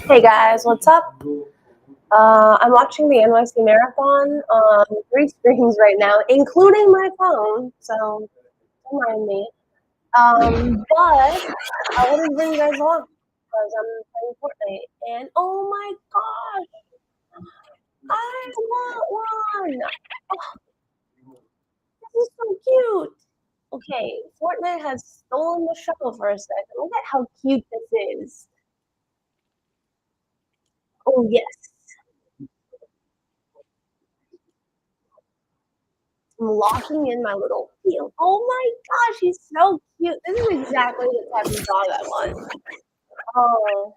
Hey guys, what's up? I'm watching the NYC Marathon on 3 screens right now, including my phone, so don't mind me. But I wanted to bring you guys along because I'm playing Fortnite, and oh my gosh, I want one! Oh, this is so cute. Okay, Fortnite has stolen the show for a second. Look at how cute this is. Oh yes. I'm locking in my little field. Oh my gosh, he's so cute. This is exactly the type of dog I want. Oh,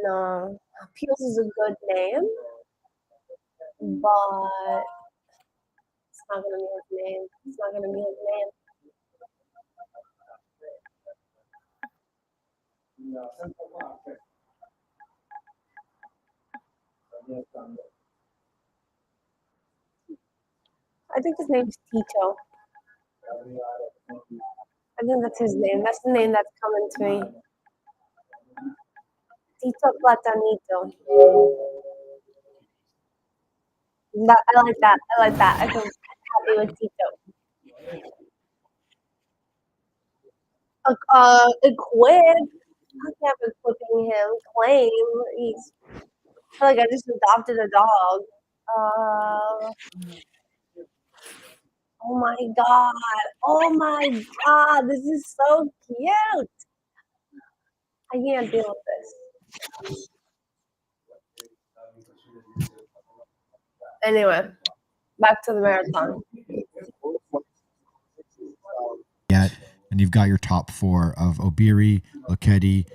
no. Peels is a good name, but it's not gonna be his name. It's not gonna be his name. I think his name's Tito. I think that's his name. That's the name that's coming to me. Tito Platanito. I like that. I like that. I feel happy with Tito. Equip. I can't be equipping him. Claim. He's. I feel like I just adopted a dog. Uh, oh my god. Oh my god. This is so cute. I can't deal with this. Anyway, back to the marathon. Yet, and you've got your top four of Obiri, Lokedi,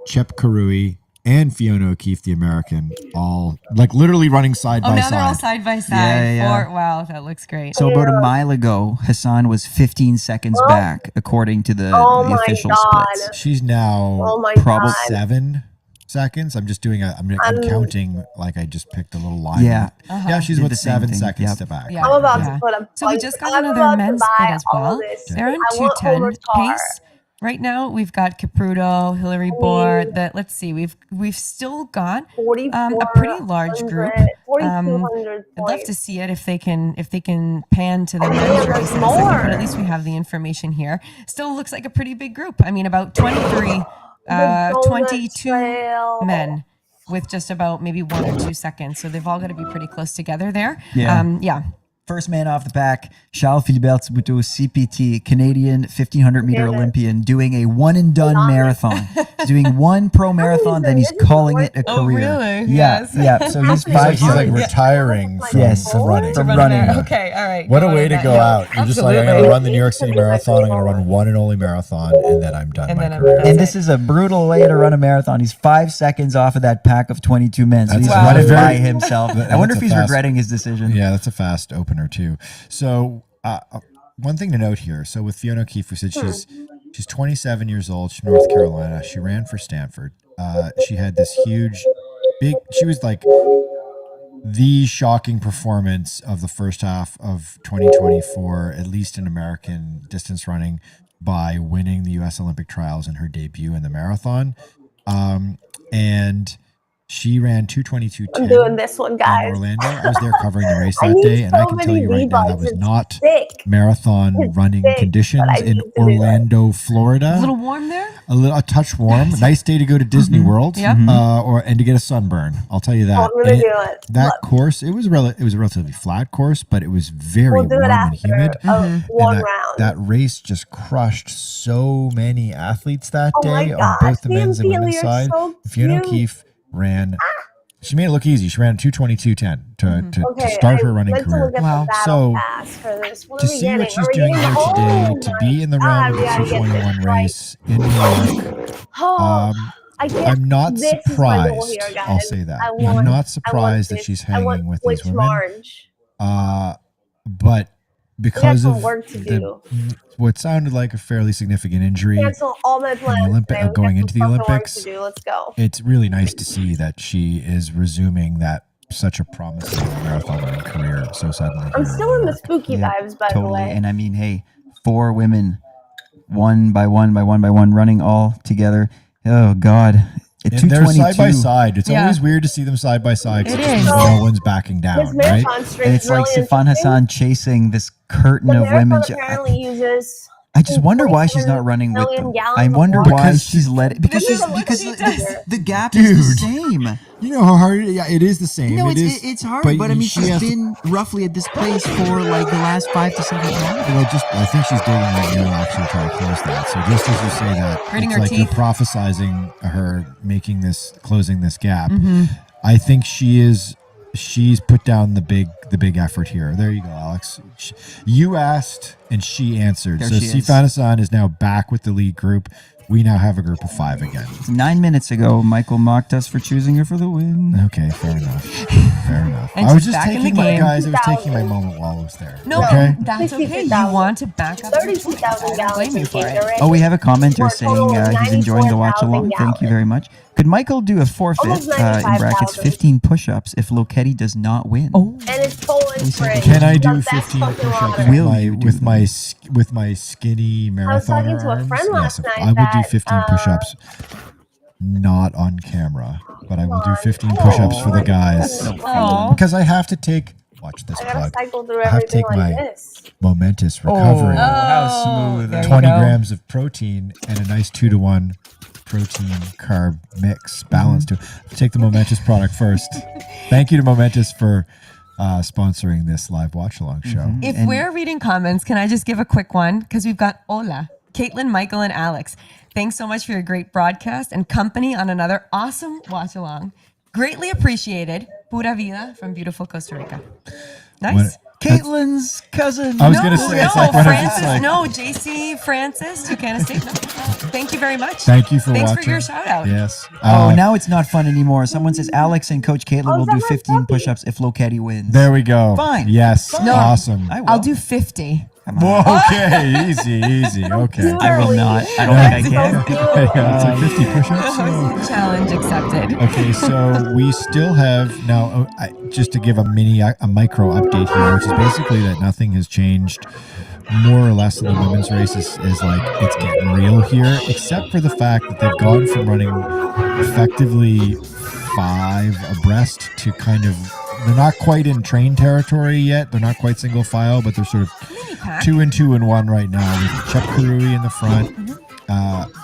Chep Karui, and Fiona O'Keefe, the American, all like literally running side by now side. they're all side by side. Yeah. Wow, that looks great. So about a mile ago, Hassan was 15 seconds back, according to the official splits. She's now probably 7 seconds. I'm just doing I'm counting like I just picked a little line. Yeah. Yeah, she's Did about the same 7 thing. seconds Yep. to back. Yeah. I'm about to put a. So we just got another men's split as well. They're on 2:10 pace. Right now, we've got Capruto, Hillary Bohr. Let's see, we've still got a pretty large group. I'd love to see it if they can pan to the men's race in a second, but at least we have the information here. Still looks like a pretty big group. I mean, about 22 men with just about maybe 1 or 2 seconds. So they've all got to be pretty close together there. Yeah. First man off the pack, Charles Philibert Sabuto, CPT, Canadian 1500 meter Olympian, doing a one and done marathon. He's doing one pro marathon, then he's calling it a career. Oh, really? Yeah, Yes. yeah. So he's He's like retiring from running. From running. Okay, all right. What a way to go out. You're just like, I'm going to run the New York City Marathon. I'm going to run one and only marathon, and then I'm done And my then I'm career. done. And this is a brutal way to run a marathon. He's 5 seconds off of that pack of 22 men. So he's Wow. running Very- by himself. I wonder that's if a he's fast- regretting his decision. Yeah, that's a fast opener too. So one thing to note here. So with Fiona O'Keefe, we said she's 27 years old. She's from North Carolina. She ran for Stanford. She had this huge, big. She was like the shocking performance of the first half of 2024, at least in American distance running, by winning the U.S. Olympic trials in her debut in the marathon. And she ran 2:22:10. I'm doing this one, guys. In Orlando. I was there covering the race I that need day, and so I can tell many you right now that V-Bucks. was It's not thick. marathon It's running thick, conditions but I in need to do Orlando, Florida. A little warm there? A touch warm. Nice day to go to Disney World, Yep. and to get a sunburn. I'll tell you that. I'm gonna And do it. That Look. course, it was a relatively flat course, but it was very We'll do warm it and after humid. one And round. that race just crushed so many athletes that Oh my day on gosh, both the me and men's and Fiona, women's you're side. so Fiona cute. O'Keefe ran. She made it look easy. She ran 2:22:10 to Okay, start her I running meant to career. look at Wow. the battle So, pass for this. What To are we see getting? what she's Are we doing getting- here today, Oh to my be in the realm of God, the we gotta get 221 this race in New York, Oh, I can't. I'm not This is my goal surprised. here, guys. I'll say that. I I'm want- not I want surprised that this. she's I want hanging with Witch these women. Marge. But because some of work to do. what sounded like a fairly significant injury, Cancel all my plans. Olympic- today. We going got into some the fucking work Olympics. to do. Let's go. it's really nice to see that she is resuming that such a promising marathon running career so suddenly. I'm here still in New the York. spooky vibes, by the Totally. way. And I mean, hey, 4 women, one by one, running all together. Oh God. At And they're 222. side by side. It's Yeah. always weird to see them side by side. It Because is. no one's backing This down, right? marathon streak And is it's like really Sifan interesting. Hassan chasing this curtain The of women. marathon apparently uses. I just wonder why she's not running with them. I wonder why she's let it because This is she's what because she the, does. the gap is the Dude. same. You know how hard it is the same. No, it is, it's hard, but I mean she she's has to- been roughly at this pace for like the last 5 to 7 months. Well, I think she's digging right now, actually, trying to close that. So just as you say that, Gritting it's her like teeth. you're prophesizing her closing this gap. Mm-hmm. I think she's put down the big effort here. There you go, Alex. You asked and she answered. There So she is. Sifan Hassan is now back with the lead group. We now have a group of 5 again. 9 minutes ago, Michael mocked us for choosing her for the win. Okay, fair enough. Fair enough. And I was she's just back in the taking my game. guys. I was taking my moment while I was there. No, Okay. that's okay. You 62,000. want to back up. 32,000 I don't blame gallons you of for it. Gatorade. Oh, we have a commenter For a saying total of he's enjoying the watch 94,000 along. Thank you gallons. very much. Could Michael do a forfeit Almost in 95,000. brackets 15 push-ups if Loketti does not win? Oh, And it's Poland Springs. Can I do The best 15 fucking push-ups water. Will you do with my skinny marathoner talking to a arms? friend last Yes, night I will do that, 15 push-ups. Not on camera, but I will do 15 on. push-ups for the guys oh. because I have to take. Watch this I gotta plug. cycle through I have to everything take like my this. momentous recovery. how smooth. There you 20 go. grams of protein and a nice 2-to-1 protein carb mix balance to it. I'll take the Momentous product first. Thank you to Momentous for sponsoring this live watch along show. If And- we're reading comments, can I just give a quick one? Because we've got Ola, Caitlin, Michael, and Alex. Thanks so much for your great broadcast and company on another awesome watch along. Greatly appreciated. Pura vida from beautiful Costa Rica. Nice. What- Caitlin's cousin. I was gonna say, it's like when it's Francis, like- no, JC Francis, Tucana State. No. Thank you very much. Thank you for Thanks watching. for your shout out. Yes. Oh, now it's not fun anymore. Someone says Alex and Coach Caitlin will do someone's 15 talking. push-ups if Loketti wins. There we go. Fine. Yes. No. Awesome. I will. I'll do 50. Come on. Whoa, okay. Easy. Okay. I will not. I don't think I can. Yeah, it's like 50 push-ups. Challenge accepted. Okay, so we still have now. Just to give a micro update here, which is basically that nothing has changed, more or less, in the women's race is like it's getting real here, except for the fact that they've gone from running effectively 5 abreast to kind of. They're not quite in train territory yet. They're not quite single file, but they're sort of Mini pack. 2 and 2 and 1 right now with Chuck Karui in the front,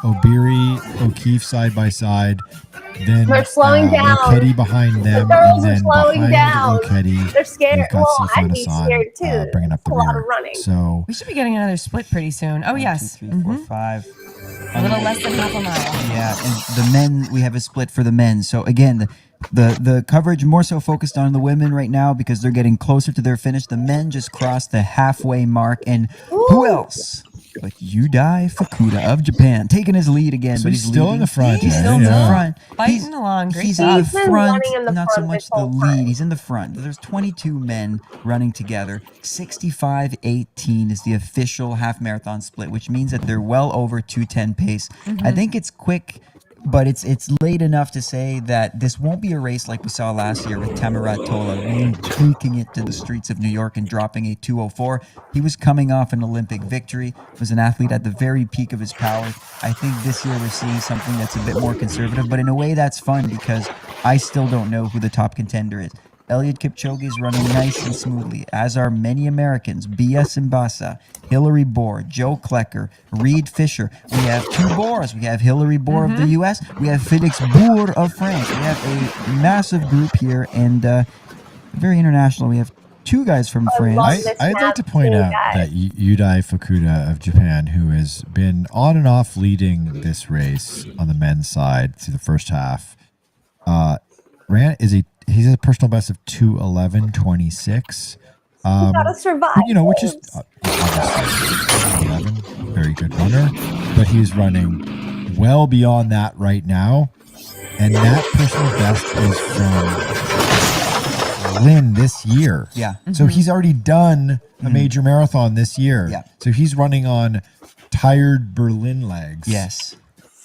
Obiri, O'Keefe side by side. Then They're slowing down. Loketti behind them, The girls and are then slowing behind down. Loketti, They're scared. we've got Well, Sifan I'd be Hassan, scared too. bringing up the That's a lot rear. of running. So We should be getting another split pretty soon. Oh, yes. 1, 2, 3, 4, 5. A little less than half a mile. Yeah, and the men, we have a split for the men. So again, the coverage more so focused on the women right now because they're getting closer to their finish. The men just crossed the halfway mark, and who else but Yudai Fukuda of Japan taking his lead again? So but he's he's still leading. in the front, He's yeah, still in the yeah. front. Fighting along. Great He's job. in the He's been front, running in the not so front much this the whole lead. time. He's in the front. There's 22 men running together. 65-18 is the official half marathon split, which means that they're well over 2:10 pace. I think it's quick, but it's late enough to say that this won't be a race like we saw last year with Tamirat Tola really taking it to the streets of New York and dropping a 2:04. He was coming off an Olympic victory, was an athlete at the very peak of his power. I think this year we're seeing something that's a bit more conservative, but in a way that's fun because I still don't know who the top contender is. Eliud Kipchoge is running nice and smoothly, as are many Americans. Bia Simbasa, Hillary Bohr, Joe Klecker, Reed Fisher. We have 2 Boers. We have Hillary Bohr of the U.S. We have Felix Boer of France. We have a massive group here and very international. We have 2 guys from love France. this. I'd like to point out that Yudai Fukuda of Japan, who has been on and off leading this race on the men's side through the first half, he's a personal best of 2:11.26. Gotta survive. Which is obviously 11, very good runner, but he's running well beyond that right now, and that personal best is from Lynn this year. Yeah. So he's already done a major marathon this year. Yeah. So he's running on tired Berlin legs. Yes.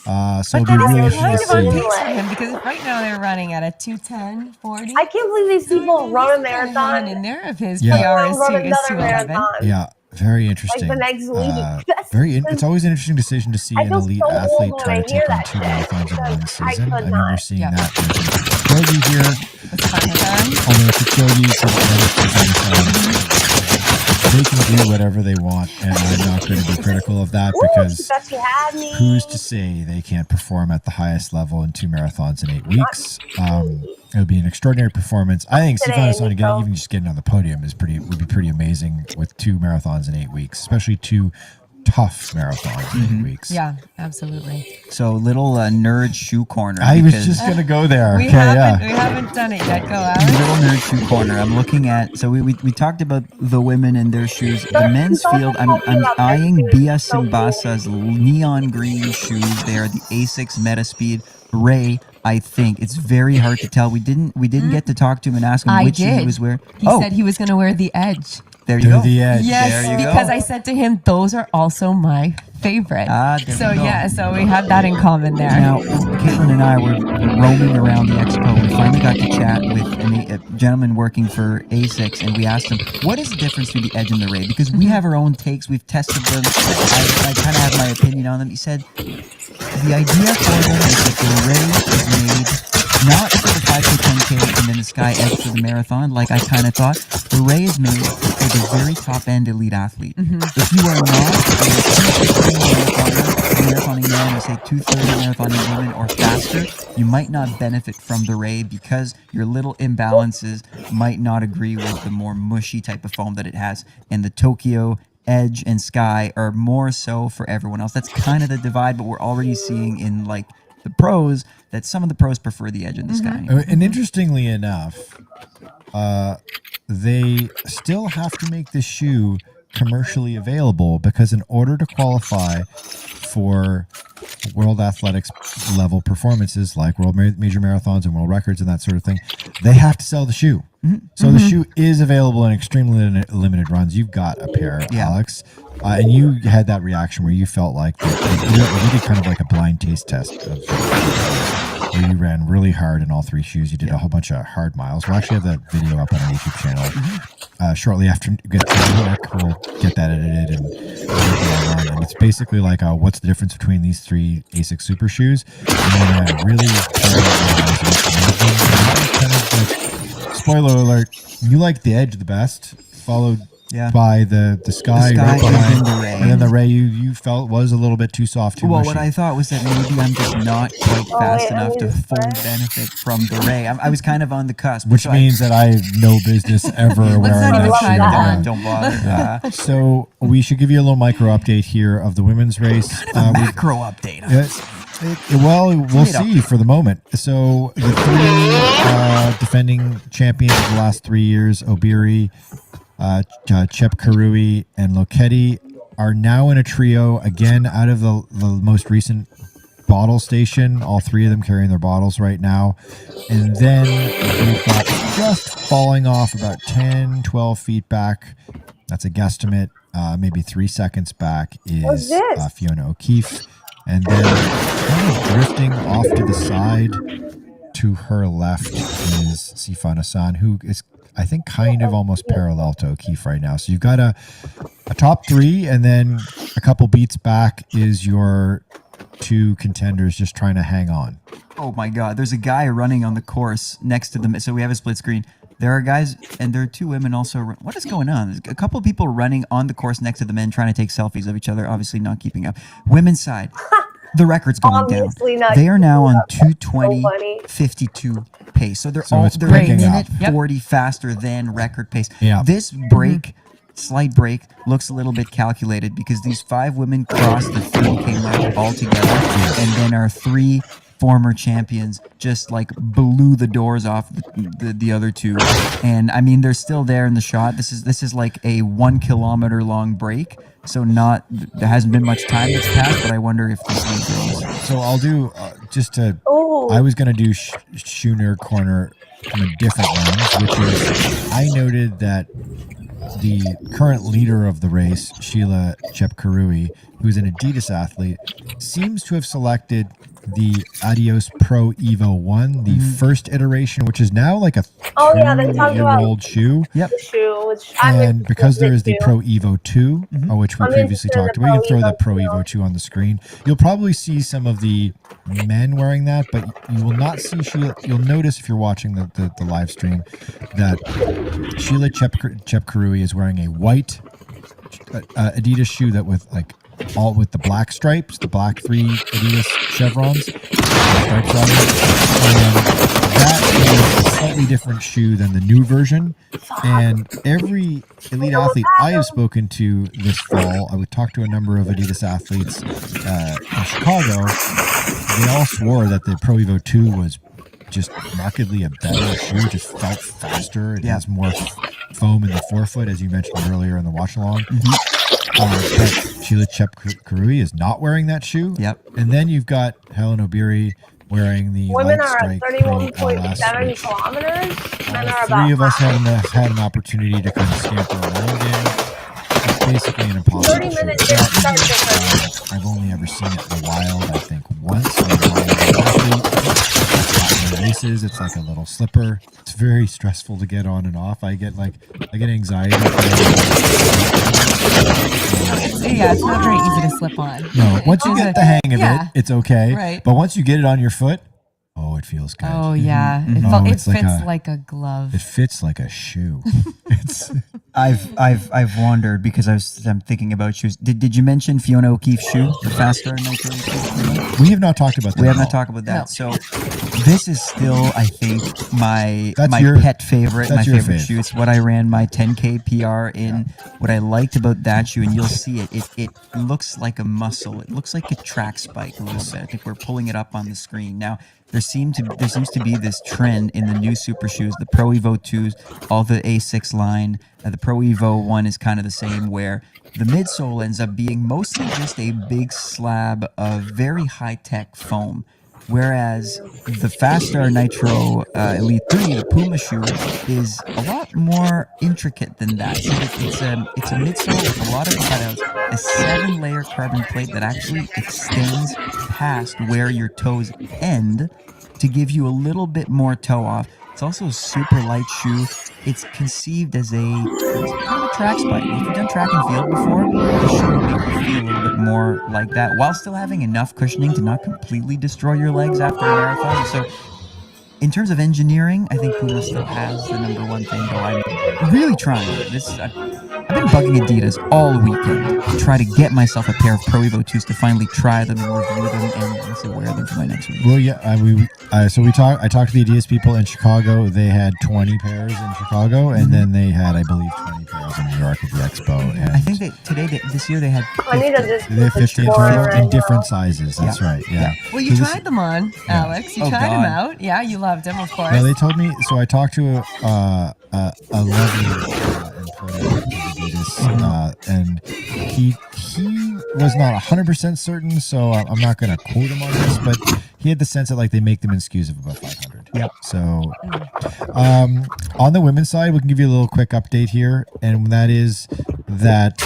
So But it'll be that really is kind interesting of to on see. pace for him because right now they're running at a 2:10:40. I can't believe these people run a marathon. And there of his Yeah. PR is Run two- is another 2:11. marathon. Yeah. Very interesting. Like the next week. It's always an interesting decision to see I an feel elite so athlete old try when to I hear take on that 2 shit, marathons in one because I season. I could remember not. seeing Yeah. that with Kipchoge here. It's Pakistan. Although Kipchoge they can do whatever they want, and I'm not going to be critical of that Ooh, because she thought she had me. who's to say they can't perform at the highest level in 2 marathons in 8 weeks? It would be an extraordinary performance. I think Today, Sifan Hassan Nico. even just getting on the podium would be pretty amazing with 2 marathons in 8 weeks, especially 2 tough marathons in 8 weeks. Yeah, absolutely. So little nerd shoe corner. I was because- just gonna go there. We haven't done it yet. Go, Alex. Little nerd shoe corner. I'm looking at. So we talked about the women and their shoes. The men's field. I'm eyeing Bia Simbasa's neon green shoes. They are the Asics Metaspeed Ray. I think it's very hard to tell. We didn't get to talk to him and ask him which shoe he was wearing. He said he was going to wear the Edge. There you go. The Edge. Yes, There you because go. I said to him, those are also my favorite. There So we go. yeah, so we had that in common there. Now, Caitlin and I were roaming around the expo. We finally got to chat with a gentleman working for ASICS, and we asked him, what is the difference between the Edge and the Ray? Because we have our own takes. We've tested them. I kind of have my opinion on them. He said, the idea for them is that the Ray is made not for the 5K, 10K, and then the Sky Edge for the marathon, like I kind of thought. The Ray is made for the very top-end elite athlete. If you are not a marathoning man, or say 230 marathoning women or faster, you might not benefit from the Ray because your little imbalances might not agree with the more mushy type of foam that it has. And the Tokyo Edge and Sky are more so for everyone else. That's kind of the divide, but we're already seeing in like the pros that some of the pros prefer the Edge and the Sky. And interestingly enough, they still have to make the shoe commercially available because in order to qualify for World Athletics level performances like World Major Marathons and World Records and that sort of thing, they have to sell the shoe. So the shoe is available in extremely limited runs. You've got a pair, Alex, and you had that reaction where you felt like you did kind of like a blind taste test of where you ran really hard in all 3 shoes. You did a whole bunch of hard miles. We'll actually have that video up on our YouTube channel shortly after we get to work. We'll get that edited and get on. And it's basically like what's the difference between these 3 ASICS Super shoes? And then really kind of like, spoiler alert, you like the Edge the best, followed by the Sky right behind, and the Ray. And then the Ray you felt was a little bit too soft, too mushy. What I thought was that maybe I'm just not quite fast enough to fully benefit from the Ray. I was kind of on the cusp. Which means that I have no business ever wearing not even that try shoe. that. Don't bother. So we should give you a little micro update here of the women's race. Kind of a macro update. We'll see for the moment. So the 3 defending champions of the last 3 years, Obiri, Chep Karui, and Lokedi, are now in a trio again out of the most recent bottle station. All 3 of them carrying their bottles right now. And then we've got just falling off about 10, 12 feet back. That's a guesstimate. Maybe 3 seconds back is Fiona O'Keefe. And then kind of drifting off to the side to her left is Sifan Hassan, who is, I think, kind of almost parallel to O'Keefe right now. So you've got a top 3, and then a couple beats back is your 2 contenders just trying to hang on. Oh my God. There's a guy running on the course next to them. So we have a split screen. There are guys, and there are 2 women also. What is going on? There's a couple of people running on the course next to the men trying to take selfies of each other, obviously not keeping up. Women's side, the record's going down. They are now on 2:20:52 pace. So they're a minute 40 faster than record pace. Yeah. This break, slight break, looks a little bit calculated because these 5 women crossed the 30K mark all together, and then our 3 former champions just like blew the doors off the other 2, and I mean they're still there in the shot. This is like a 1 kilometer long break, so there hasn't been much time that's passed, but I wonder if this one goes. So I'll do I was going to do shoe nerd corner from a different lens, which is I noted that the current leader of the race, Sheila Chepkarui, who's an Adidas athlete, seems to have selected the Adios Pro Evo 1, the first iteration, which is now like a 2-year-old shoe. Yep. The shoe, which And because there is the too. Pro Evo 2, which we I'm previously interested in talked the about, you can Pro throw the Evo Pro 2. Evo 2 on the screen. You'll probably see some of the men wearing that, but you will not see Sheila. You'll notice if you're watching the live stream that Sheila Chepkarui is wearing a white Adidas shoe that with all with the black stripes, the black 3 Adidas chevrons, stripes on it, and that is a slightly different shoe than the new version. And every elite athlete I have spoken to this fall, I would talk to a number of Adidas athletes in Chicago. They all swore that the Pro Evo 2 was just markedly a better shoe. Just felt faster. It has more foam in the forefoot, as you mentioned earlier in the watch along. But Sheila Chepkarui is not wearing that shoe. Yep. And then you've got Helen Obiri wearing the Women Light are Strike at Pro 31.7 LS. kilometers. Men are about 3 of us 5. had an opportunity to kind of scamper around in. It's basically an impossible 30 shoe. minutes in, start different. I've only ever seen it in the wild, I think, once. In the races, it's like a little slipper. It's very stressful to get on and off. I get anxiety. Yeah, it's not very easy to slip on. No, once you get the hang of it, it's okay. Right. But once you get it on your foot, oh, it feels good. Oh yeah, it fits like a glove. It fits like a shoe. It's. I've wondered because I'm thinking about shoes. Did you mention Fiona O'Keefe's shoe, the Faster Nitro shoe? We have not talked about that. We have not talked about that. No. So this is still, I think, my your pet favorite, my favorite fave. shoe. It's what I ran my 10K PR in. What I liked about that shoe, and you'll see it, it looks like a muscle. It looks like a track spike a little bit. I think we're pulling it up on the screen now. There seems to be this trend in the new super shoes, the Pro Evo 2s, all the A6 line. The Pro Evo 1 is kind of the same, where the midsole ends up being mostly just a big slab of very high-tech foam. Whereas the Faster Nitro Elite 3, the Puma shoe, is a lot more intricate than that. So it's a midsole with a lot of cutouts, a 7-layer carbon plate that actually extends past where your toes end to give you a little bit more toe off. It's also a super light shoe. It's conceived as kind of a track spike. If you've done track and field before, the shoe will make you feel a little bit more like that while still having enough cushioning to not completely destroy your legs after a marathon. So in terms of engineering, I think Puma still has the number one thing, though I'm really trying. I've been bugging Adidas all weekend to try to get myself a pair of Pro Evo 2s to finally try them and review them and honestly wear them for my next week. Well, yeah, I talked to the Adidas people in Chicago. They had 20 pairs in Chicago, and then they had, I believe, 20 pairs in New York at the Expo. And I think this year they had 50. I need to just they have 15 in different sizes. That's right. Yeah. Well, you tried them on, Alex. You Oh, tried them God. out. Yeah, you loved them, of course. No, they told me. So I talked to a lovely employee of Adidas, and he was not 100% certain. So I'm not going to quote him on this, but he had the sense that they make them in SKUs of about 500. Yep. So on the women's side, we can give you a little quick update here, and that is that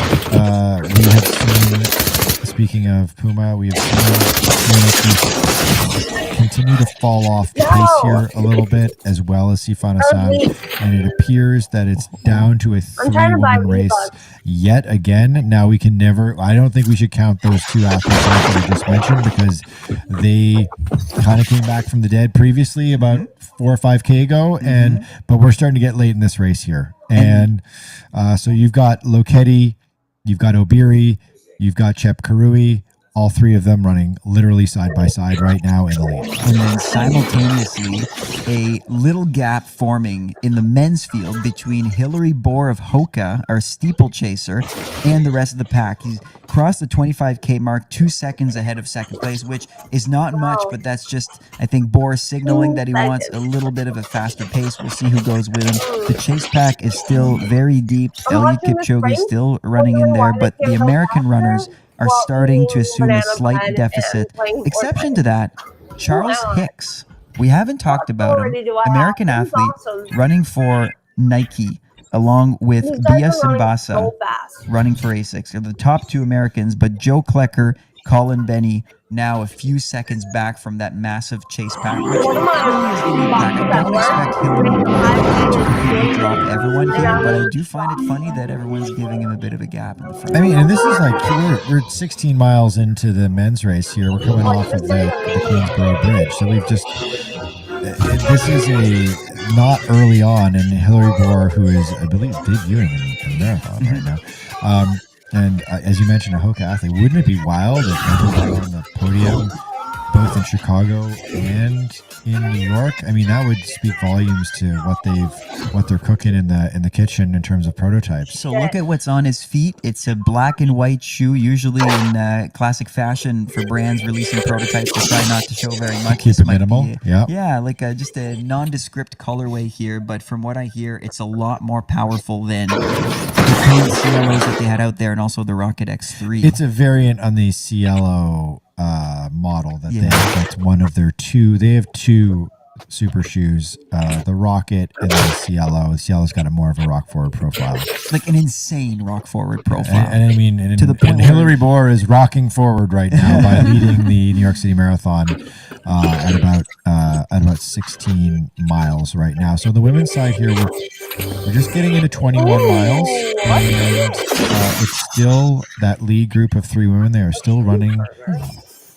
we have seen. Speaking of Puma, we have seen continue to fall off the pace here a little bit, as well as Sifan Hassan, and it appears that it's down to a 3-woman race yet again. Now we can never. I don't think we should count those 2 athletes out that I just mentioned because they kind of came back from the dead previously about 4 or 5K ago, but we're starting to get late in this race here, and so you've got Lokedi, you've got Obiri. You've got Chepkarui, all 3 of them running literally side by side right now in the lead. And then simultaneously, a little gap forming in the men's field between Hillary Bohr of Hoka, our steeplechaser, and the rest of the pack. He's crossed the 25K mark 2 seconds ahead of second place, which is not much, but that's just, I think, Bohr signaling that he wants a little bit of a faster pace. We'll see who goes with him. The chase pack is still very deep. Eliud Kipchoge is still running in there, but the American runners are starting to assume a slight deficit. Exception to that, Charles Hicks. We haven't talked about him. American athlete running for Nike, along with Bia Simbasa running for ASICS. They're the top 2 Americans, but Joe Klecker Colin Benny now a few seconds back from that massive chase pack, which really is the lead pack. I don't expect Hillary Boyd to completely drop everyone here, but I do find it funny that everyone's giving him a bit of a gap in the front. I mean, and this is like we're 16 miles into the men's race here. We're coming off of the Queensboro Bridge, so we've just this is a not early on, and Hillary Bohr, who is I believe debuting in marathon right now. And as you mentioned, a Hoka athlete. Wouldn't it be wild if everyone on the podium, both in Chicago and in New York? I mean, that would speak volumes to what they're cooking in the kitchen in terms of prototypes. So look at what's on his feet. It's a black and white shoe, usually in classic fashion for brands releasing prototypes. They try not to show very much. Keep it minimal. Yeah, like just a nondescript colorway here. But from what I hear, it's a lot more powerful than the current CLOs that they had out there, and also the Rocket X3. It's a variant on the Cielo model that they have. That's one of their two. They have two super shoes, the Rocket and the Cielo. The Cielo's got a more of a rock forward profile, like an insane rock forward profile. And I mean, to the point Hillary Bohr is rocking forward right now by leading the New York City Marathon at about 16 miles right now. So the women's side here, we're just getting into 21 miles, and it's still that lead group of three women. They are still running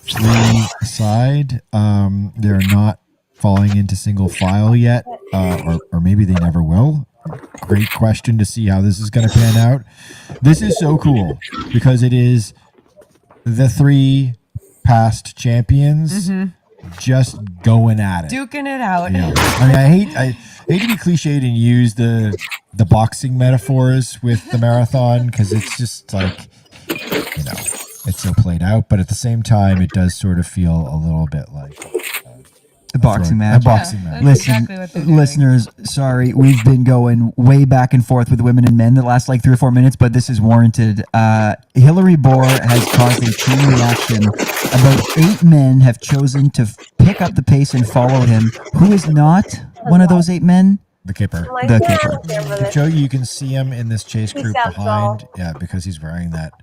three aside. They're not falling into single file yet, or maybe they never will. Great question to see how this is going to pan out. This is so cool because it is the three past champions just going at it, duking it out. Yeah. I mean, I hate to be cliched and use the boxing metaphors with the marathon because it's just like, you know, it's so played out, but at the same time, it does sort of feel a little bit like a boxing match. Listen, exactly listeners, sorry, we've been going way back and forth with women and men the last like 3 or 4 minutes, but this is warranted. Hillary Bohr has caused a chain reaction. About 8 men have chosen to pick up the pace and follow him. Who is not one of those 8 men? the Kipper. The Kipper. Kipchoge, you can see him in this chase group behind. Yeah, because he's wearing that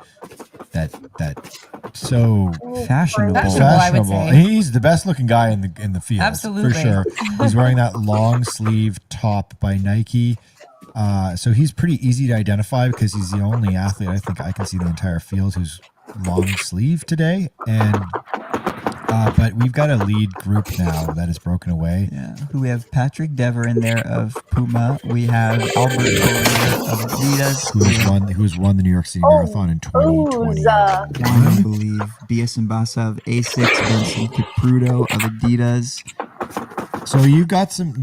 so fashionable. I would say. He's the best looking guy in the field. Absolutely. For sure. He's wearing that long sleeve top by Nike. So he's pretty easy to identify because he's the only athlete I think I can see the entire field who's long sleeve today. And but we've got a lead group now that is broken away. Yeah. We have Patrick Dever in there of Puma. We have Albert Correa of Adidas. Who's won the New York City Marathon in 2020. I believe Bias Mbassa of Asics, Benson Kipruto of Adidas. So you've got some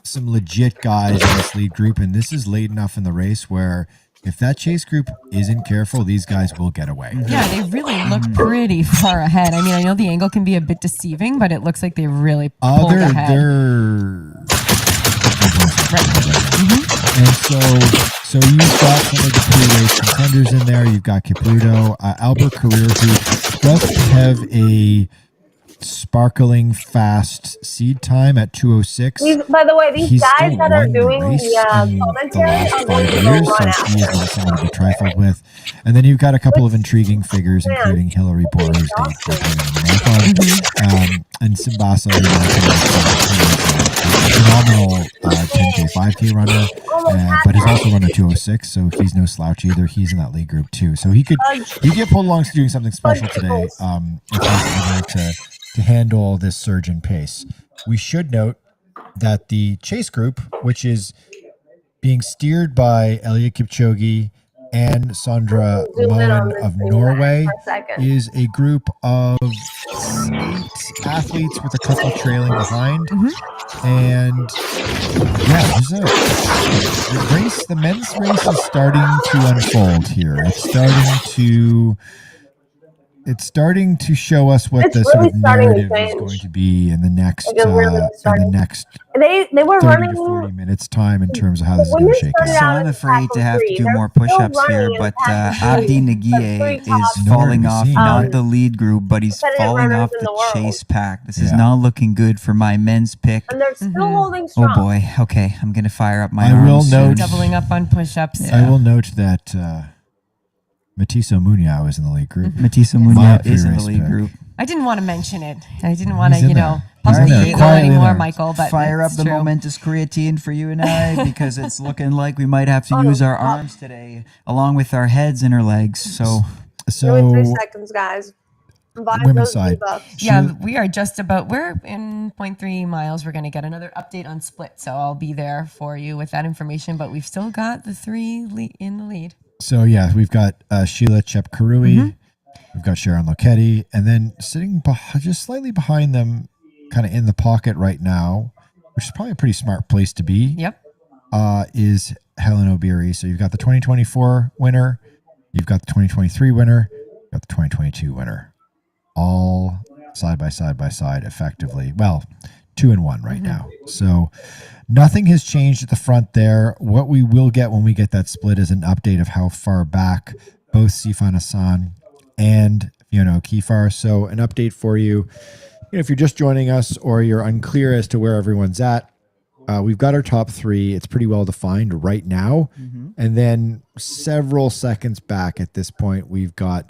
some legit guys in this lead group, and this is late enough in the race where if that chase group isn't careful, these guys will get away. Yeah, they really look pretty far ahead. I mean, I know the angle can be a bit deceiving, but it looks like they really pulled ahead. And so you've got some of the pre-race contenders in there. You've got Kipruto, Albert Career, who does have a sparkling fast seed time at 2:06. By the way, these guys that are doing the commentary the last 5 years, so he is not someone to be trifled with. And then you've got a couple of intriguing figures, including Hillary Bohr, who's the marathon, and Simbasa, phenomenal 10K, 5K runner, but he's also run a 2:06, so he's no slouch either. He's in that league group too, so he get pulled along to doing something special today if he's able to handle this surge in pace. We should note that the chase group, which is being steered by Eliud Kipchoge and Sondre Moen of Norway, is a group of 8 athletes with a couple trailing behind. And yeah, the men's race is starting to unfold here. It's starting to show us what the sort of narrative is going to be in the next they were 30 running to 40 minutes time in terms of how this is going to shake out. So I'm afraid to have to do more push-ups here, but Abdi Nagiye is falling off, not the lead group, but he's falling off the chase pack. This is not looking good for my men's pick. And they're still holding strong. Oh boy, okay, I'm going to fire up my arms. Doubling up on push-ups. I will note that Matiso Munoz is in the lead group. Matissa My Munoz is in the pre-race lead pick. group. I didn't want to mention it. I didn't want to, He's in there. pump He's in the there. ego Quietly in anymore, there. Michael. But Fire up it's the true. momentous creatine for you and I, because it's looking like we might have to use our arms today, along with our heads and our legs. So Only 3 seconds, guys. women's side. Yeah, we are just about, we're in 0.3 miles. We're going to get another update on split. So I'll be there for you with that information. But we've still got the 3 in the lead. So yeah, we've got Sheila Chepkarui, we've got Sharon Loketti, and then sitting just slightly behind them, kind of in the pocket right now, which is probably a pretty smart place to be. Yep. Is Helen Obiri. So you've got the 2024 winner, you've got the 2023 winner, you've got the 2022 winner, all side by side effectively. Well, 2 and 1 right now. So nothing has changed at the front there. What we will get when we get that split is an update of how far back both Sifan Hassan and Fiona O'Keefe are. So an update for you. If you're just joining us or you're unclear as to where everyone's at, we've got our top 3. It's pretty well defined right now. And then several seconds back at this point, we've got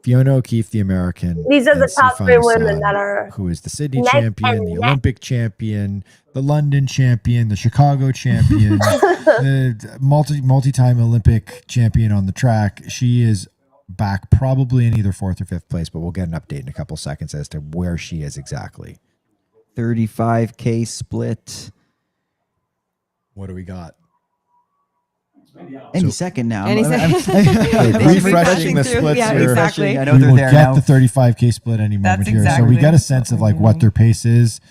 Fiona O'Keefe, the American. These are the top Sifan 3 women Hassan, that are who is the Sydney neck champion, and the neck. Olympic champion, the London champion, the Chicago champion, the multi-time Olympic champion on the track. She is back probably in either 4th or 5th place, but we'll get an update in a couple seconds as to where she is exactly. 35K split. What do we got? Any second now. Any second. Refreshing the through. splits Yeah, here. exactly. I know We they're will there get now. the 35K split any moment That's here. So exactly we get a sense of like what their pace is,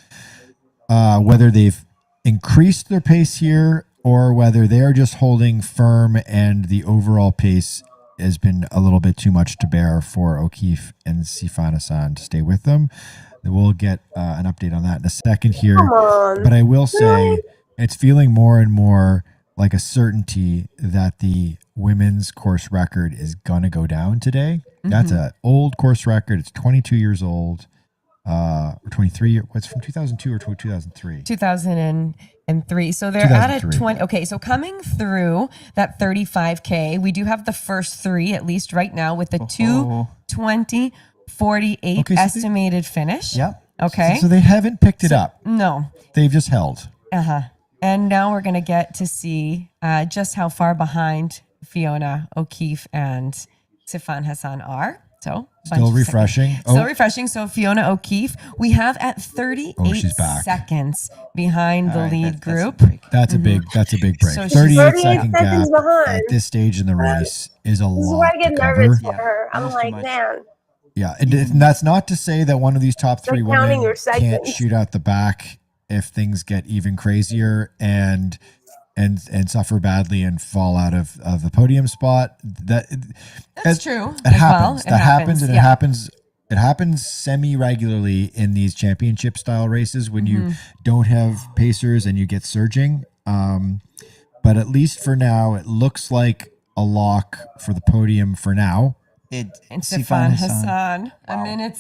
whether they've increased their pace here or whether they're just holding firm and the overall pace has been a little bit too much to bear for O'Keefe and Sifan Hassan to stay with them. We'll get an update on that in a second here. Come on. But I will say it's feeling more and more like a certainty that the women's course record is going to go down today. That's an old course record. It's 22 years old. Or 23. What's from 2002 or 2003? 2003. So they're at a 2003. 20. Okay, so coming through that 35K, we do have the first 3 at least right now with the 2:20:48 Okay, so estimated finish. Yep. Okay. So they haven't picked it up. No. They've just held. And now we're going to get to see just how far behind Fiona O'Keefe and Sifan Hassan are. So Still refreshing. Still refreshing. So Fiona O'Keefe, we have at 38 she's back. seconds behind the lead group. That's a big break. So she's 38 38 second gap seconds behind. at this stage in the race is a This is lot where I to get cover. nervous for Yeah, her. I'm almost too like, much. man. Yeah, and that's not to say that one of these top 3 They're counting women your can't seconds. shoot out the back if things get even crazier and suffer badly and fall out of the podium spot. That's true. It happens. It happens. And Yeah. it happens semi-regularly in these championship style races when you don't have pacers and you get surging. But at least for now, it looks like a lock for the podium for now. And Sifan Hassan, a minute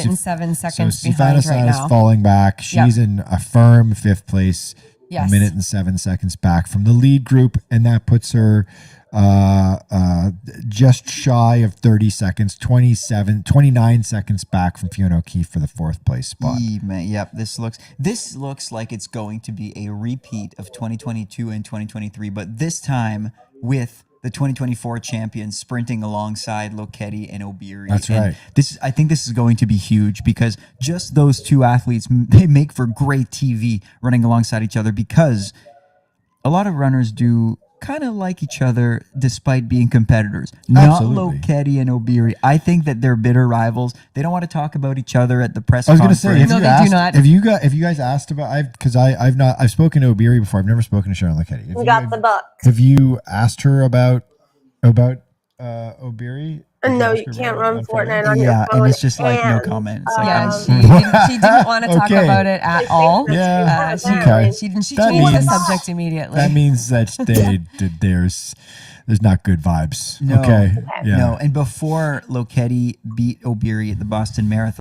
and 7 seconds So Sifan behind Hassan right is now. falling back. She's in a firm 5th place, Yes. a minute and 7 seconds back from the lead group, and that puts her just shy of 30 seconds, 29 seconds back from Fiona O'Keefe for the 4th place spot. Yep, this looks like it's going to be a repeat of 2022 and 2023, but this time with the 2024 champions sprinting alongside Loketti and Obiri. That's And right. I think this is going to be huge because just those 2 athletes, they make for great TV running alongside each other, because a lot of runners do kind of like each other despite being competitors. Absolutely. Not Loketti and Obiri. I think that they're bitter rivals. They don't want to talk about each other at the press I was going to conference. say, if No, you they do asked, not. if you guys asked about, I've spoken to Obiri before. I've never spoken to Sharon Loketti. We got the buck. Have you asked her about Obiri? Did No, ask you her can't about run it Fortnite on your Yeah, phone. and it's just like no and, comment. It's like, Yeah, um, she didn't want to talk Okay. about it at all. Yeah, She okay. changed That the means- subject immediately. That means that there's not good vibes. No. Okay. Yeah. No, and before Loketti beat Obiri at the Boston Marathon,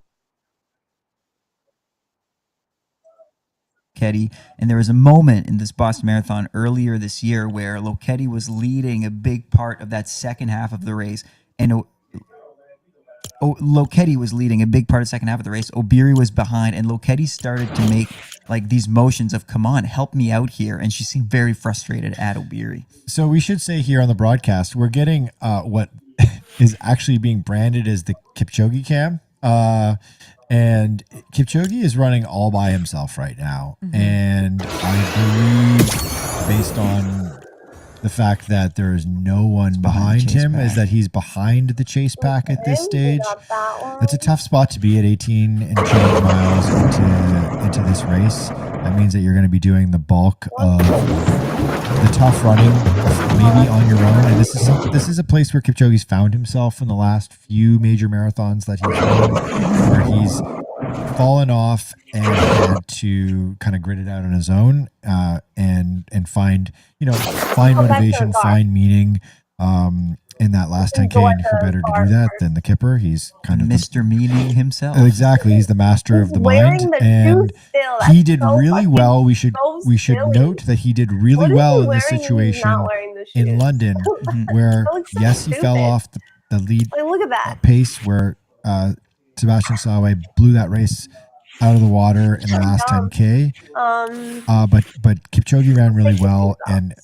Lokedi. And there was a moment in this Boston Marathon earlier this year where Lokedi was leading a big part of that second half of the race. And Lokedi was leading a big part of the second half of the race. Obiri was behind, and Lokedi started to make like these motions of, come on, help me out here. And she seemed very frustrated at Obiri. So we should say here on the broadcast, we're getting what is actually being branded as the Kipchoge cam. And Kipchoge is running all by himself right now. And I believe, based on the fact that there is no one behind him, is that he's behind the chase pack at this stage. That's a tough spot to be at 18 and change miles into this race. That means that you're going to be doing the bulk of the tough running, maybe on your own. And this is a place where Kipchoge's found himself in the last few major marathons that he's run, where he's fallen off and had to kind of grit it out on his own, and find motivation, find meaning in that last 10K. And who better to do that than the Kipper? He's kind of Mr. Meaning himself. Exactly. He's the master of the mind, and he did really well. We should note that he did really well in this situation in London, where yes, he fell off the lead pace, where Sebastian Sawe blew that race out of the water in the last 10K. But Kipchoge ran really well and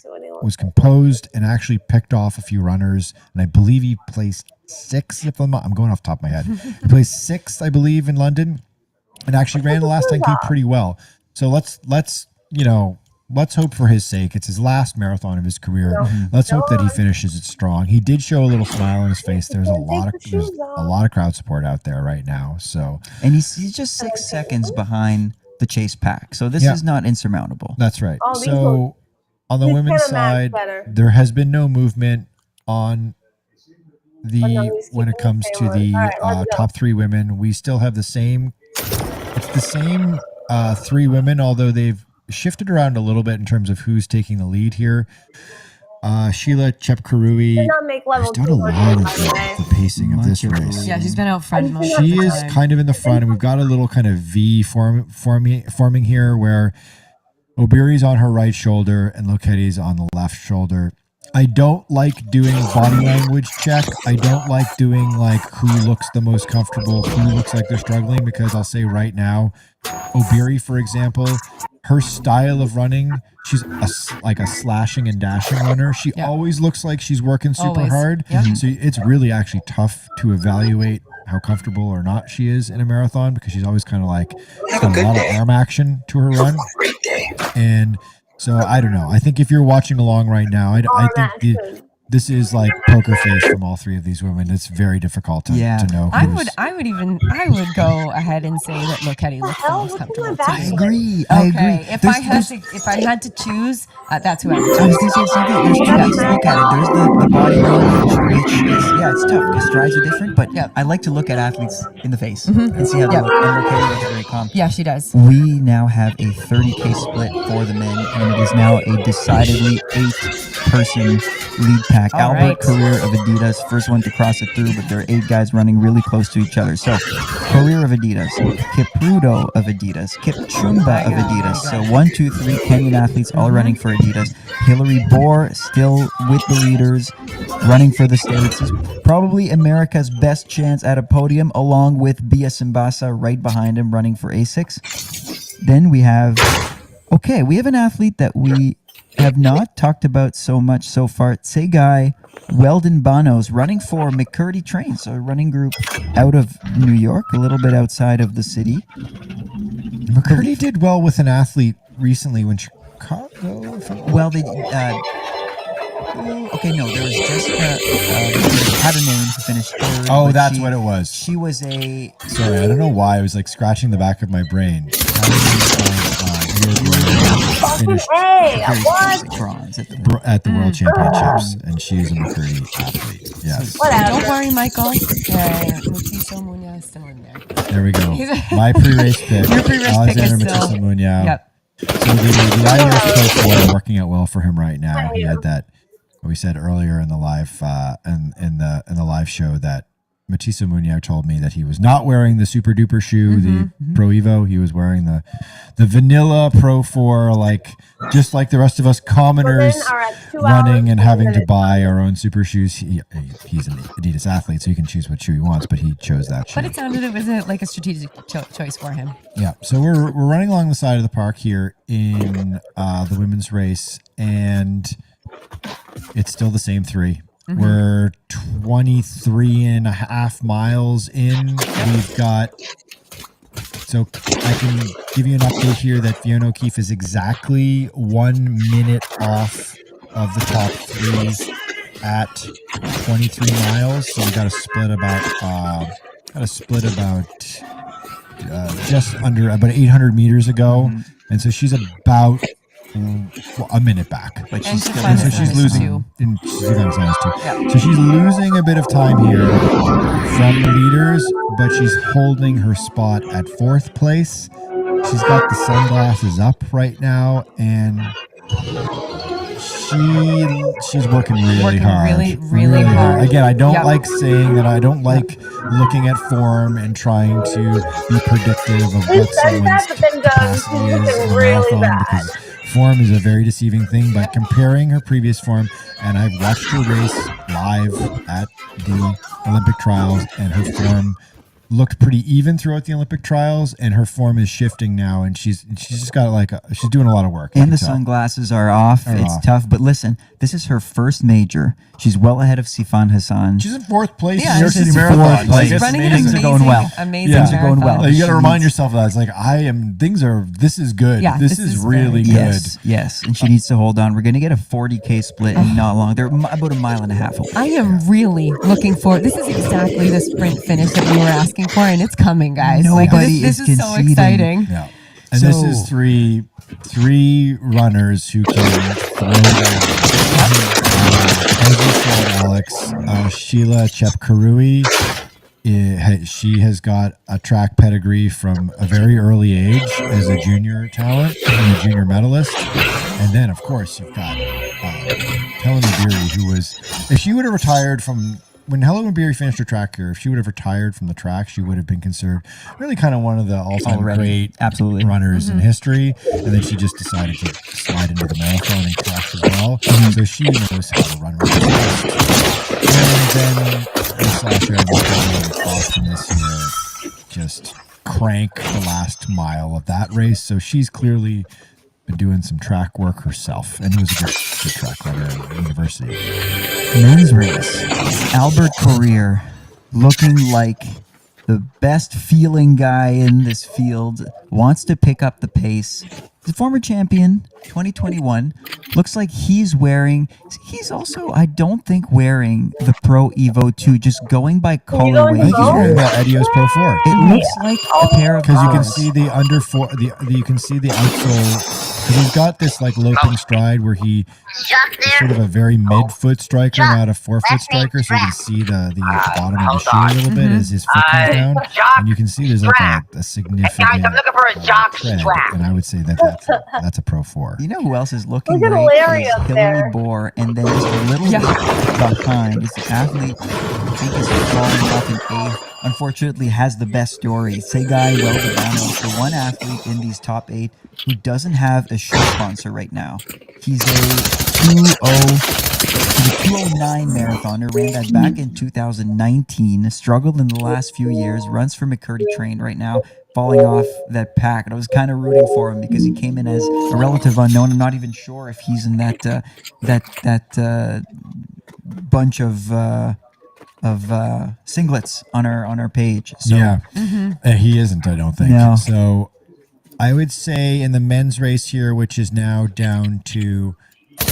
was composed and actually picked off a few runners. And I believe he placed 6th. If I'm going off the top of my head. He placed 6th, I believe, in London, and actually ran the last 10K pretty well. So let's hope for his sake. It's his last marathon of his career. Let's hope that he finishes it strong. He did show a little smile on his face. There's a lot of crowd support out there right now. So, and he's just 6 seconds behind the chase pack. So this is not insurmountable. That's right. So on the women's side, there has been no movement on when it comes to the top 3 women. We still have the same. It's the same 3 women, although they've shifted around a little bit in terms of who's taking the lead here. Sheila Chepkarui has done a lot of the pacing of this race. Yeah, she's been out front most She of the is time. kind of in the front, and we've got a little kind of V forming here, where Obiri's on her right shoulder and Lokedi's on the left shoulder. I don't like doing body language check. I don't like doing like who looks the most comfortable, who looks like they're struggling, because I'll say right now, Obiri, for example, her style of running, she's like a slashing and dashing runner. She always looks like she's working super hard. So it's really actually tough to evaluate how comfortable or not she is in a marathon, because she's always kind of like got a lot of arm action to her run. And so I don't know. I think if you're watching along right now, I think this is like poker face from all 3 of these women. It's very difficult to know. I would go ahead and say that Lokedi looks the most comfortable to me. I agree. If I had to choose, that's who I would choose. I was going to say something. There's 2 ways to look at it. There's the body language, which is, it's tough because strides are different, but I like to look at athletes in the face and see how they look. And Lokedi looks very calm. Yeah, she does. We now have a 30K split for the men, and it is now a decidedly 8-person lead pack. Albert Career of Adidas, first one to cross it through, but there are 8 guys running really close to each other. So, Career of Adidas, Kipruto of Adidas, Kipchumba of Adidas. So 1, 2, 3 Kenyan athletes all running for Adidas. Hillary Bohr still with the leaders, running for the States. Is probably America's best chance at a podium, along with Bia Simbasa right behind him, running for ASICS. Then we have an athlete that we have not talked about so much so far. Tsegai Weldon Banos, running for McCurdy Trains, so a running group out of New York, a little bit outside of the city. McCurdy did well with an athlete recently when Chicago. Well, they there was Jessica had a name to finish third. Oh, that's what it was. She was a... Sorry, I don't know why. I was like scratching the back of my brain. At the World Championships, and she's a McCurdy athlete. Yes. Don't worry, Michael. Mutiso Munya is still in there. There we go. My pre-race pick. Your pre-race Alexander pick is still... Mutiso Munya. Yep. So the IRS Pro 4 working out well for him right now. He had that. We said earlier in the live in the live show that Matisse Munoz told me that he was not wearing the super duper shoe, the Pro Evo. He was wearing the vanilla Pro 4, like just like the rest of us commoners running and having to buy our own super shoes. He's an Adidas athlete, so he can choose what shoe he wants, but he chose that shoe. But it sounded it was like a strategic choice for him. Yeah, so we're running along the side of the park here in the women's race, and it's still the same three. We're 23 and a half miles in. We've got, so I can give you an update here that Fiona O'Keeffe is exactly 1 minute off of the top threes at 23 miles. So we got to split about just under about 800 meters ago. And so she's about a minute back, but she's still so she's losing. So she's losing a bit of time here from the leaders, but she's holding her spot at 4th place. She's got the sunglasses up right now, and she's working really hard. Really hard. Again, I don't like saying that. I don't like looking at form and trying to be predictive of what someone's capacity is in a marathon, because form is a very deceiving thing. But comparing her previous form, and I've watched her race live at the Olympic trials, and her form looked pretty even throughout the Olympic trials, and her form is shifting now, and she's just got she's doing a lot of work. And the sunglasses are off. It's tough, but listen, this is her first major. She's well ahead of Sifan Hassan. She's in 4th place. Yeah, in New York City Marathon. She's running an things are going well. Amazing Things are going well. You got to remind yourself of that. It's like this is good. Yeah, this is really good. Yes, and she needs to hold on. We're going to get a 40K split in not long. They're about a mile and a half away. I am really looking forward. This is exactly the sprint finish that we were asking for, and it's coming, guys. Nobody this is is so exciting. Yeah. And this is three runners who can throw down. As you said, Alex, Sheila Chepkarui, she has got a track pedigree from a very early age as a junior talent and a junior medalist. And then, of course, you've got Helen Obiri, who was, if she would have retired from, when Helen Obiri finished her track career, if she would have retired from the track, she would have been considered really kind of one of the all-time great runners in history. And then she just decided to slide into the marathon and crash as well. So she knows how to run really fast. And then we saw Sharon Boston this year just crank the last mile of that race. So she's clearly been doing some track work herself, and was a good track runner at university. Men's race. Albert Courier looking like the best feeling guy in this field, wants to pick up the pace. The former champion, 2021, looks like he's also, I don't think, wearing the Pro Evo 2, just going by colorway. I think he's wearing the Adios Pro 4. It looks like a pair of because you can see the under four, you can see the outsole. Because he's got this loping stride where he is sort of a very mid-foot striker, not a 4-foot striker. So you can see the bottom of the shoe a little bit as his foot comes down, and you can see there's a significant tread. And I would say that's a Pro 4. You know who else is looking great? Is Hillary Bohr, and then just a little bit behind is the athlete I think is falling off in 8th. Unfortunately, has the best story. Segai Weldabano, the one athlete in these top 8 who doesn't have a shoe sponsor right now. He's a 209 marathoner, ran that back in 2019, struggled in the last few years, runs for McCurdy Train right now, falling off that pack. And I was kind of rooting for him because he came in as a relative unknown. I'm not even sure if he's in that bunch of singlets on our page. So, he isn't, I don't think. No. So I would say in the men's race here, which is now down to 3,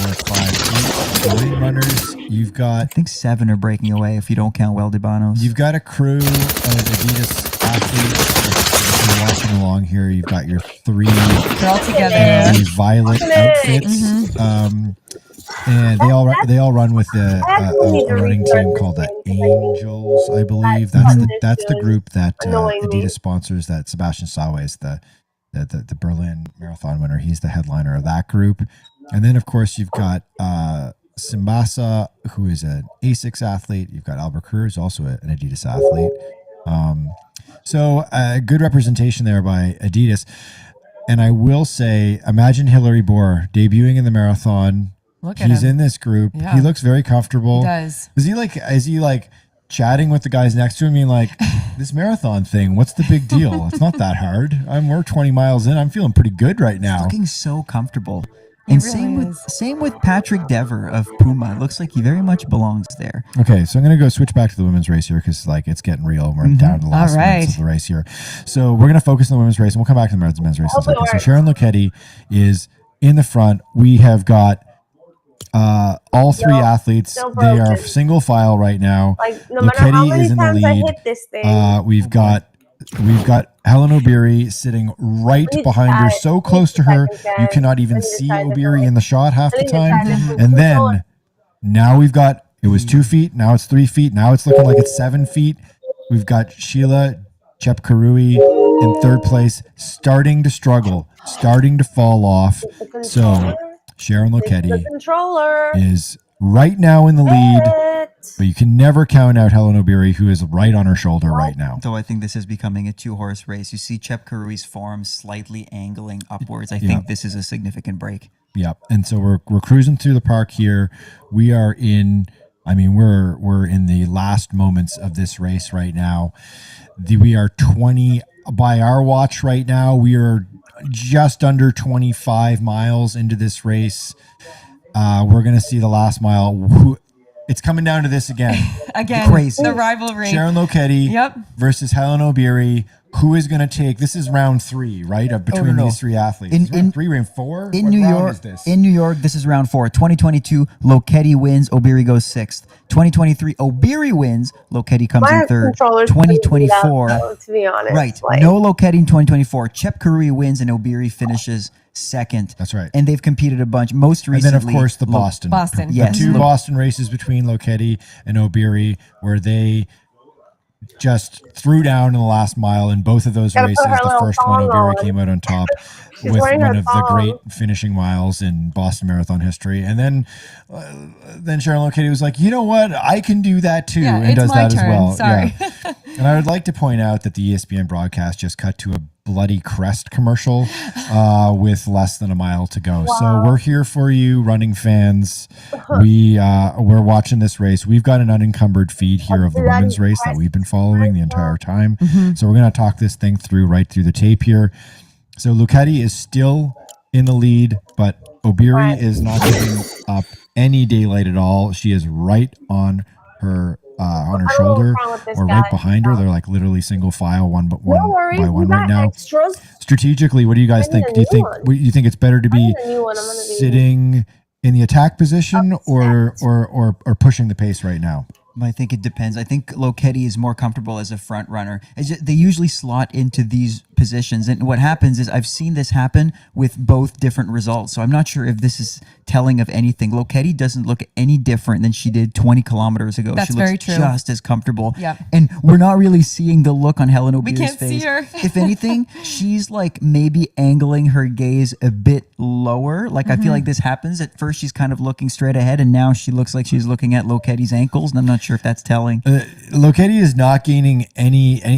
4, 5, 8 runners, you've got, I think 7 are breaking away if you don't count Weldebanos. You've got a crew of Adidas athletes. If you're watching along here, you've got your 3 They're all together. These violet outfits. And they all run with a running team called the Angels, I believe. That's the group that Adidas sponsors. That Sebastian Sawe is the Berlin Marathon winner. He's the headliner of that group. And then of course you've got Simbasa, who is an ASICS athlete. You've got Albert Kerr, who's also an Adidas athlete. So good representation there by Adidas. And I will say, imagine Hillary Bohr debuting in the marathon. Look at He's him. in this group. Yeah. He looks very comfortable. He does. Is he like chatting with the guys next to him, being like, this marathon thing, what's the big deal? It's not that hard. We're 20 miles in. I'm feeling pretty good right now. Looking so comfortable. He And really same with Patrick Dever of Puma. It looks like he very much belongs there. Okay, so I'm going to go switch back to the women's race here because it's getting real. We're down to the last minutes of the race here. So we're going to focus on the women's race, and we'll come back to the men's race in a second. So Sharon Lokedi is in the front. We have got all three athletes. They are single file right now. No matter how Lokedi many is in the times I lead. hit this thing. We've got Helen Obiri sitting right behind her, so close to her you cannot even see Obiri in the shot half the time. And then now it was 2 feet, now it's 3 feet, now it's looking like it's 7 feet. We've got Sheila Chepkarui in third place, starting to struggle, starting to fall off. So Sharon Lokedi is right now in the lead, but you can never count out Helen Obiri, who is right on her shoulder right now. Though I think this is becoming a 2-horse race. You see Chep Karui's form slightly angling upwards. I think this is a significant break. Yep. And so we're cruising through the park here. We are in, we're in the last moments of this race right now. We are 20 by our watch right now. We are just under 25 miles into this race. We're going to see the last mile. It's coming down to this again. Crazy. The rivalry. Sharon Lokedi versus Helen Obiri. Who is going to take? This is round 3, right? Between these three athletes. Round 3, round 4? In New York, this is round 4. 2022, Lokedi wins. Obiri goes 6th. 2023, Obiri wins. Lokedi comes in 3rd. 2024, to be honest, right? No Lokedi in 2024. Chep Karui wins and Obiri finishes 2nd. That's right. And they've competed a bunch. Most recently, and then of course the Boston. Yes, the 2 Boston races between Lokedi and Obiri, where they just threw down in the last mile in both of those races. The first one, Obiri came out on top with one of the great finishing miles in Boston Marathon history. And then Sharon Lokedi was like, you know what? I can do that too. And does that as well. Sorry. Yeah. And I would like to point out that the ESPN broadcast just cut to a bloody Crest commercial with less than a mile to go. Wow. So we're here for you, running fans. We're watching this race. We've got an unencumbered feed here of the women's race that we've been following the entire time. So we're going to talk this thing through right through the tape here. So Lokedi is still in the lead, but Obiri is not giving up any daylight at all. She is right on her shoulder or right behind her. They're like literally single file, one by one right now. Strategically, what do you guys think? Do you think it's better to be sitting in the attack position or pushing the pace right now? I think it depends. I think Lokedi is more comfortable as a front runner. They usually slot into these positions. And what happens is I've seen this happen with both different results. So I'm not sure if this is telling of anything. Lokedi doesn't look any different than she did 20 kilometers ago. That's she looks very true. Just as comfortable. Yep. And we're not really seeing the look on Helen Obiri's face. We can't see her. If anything, she's like maybe angling her gaze a bit lower. Like I feel like this happens. At first she's kind of looking straight ahead and now she looks like she's looking at Lokedi's ankles. And I'm not sure if that's telling. Lokedi is not gaining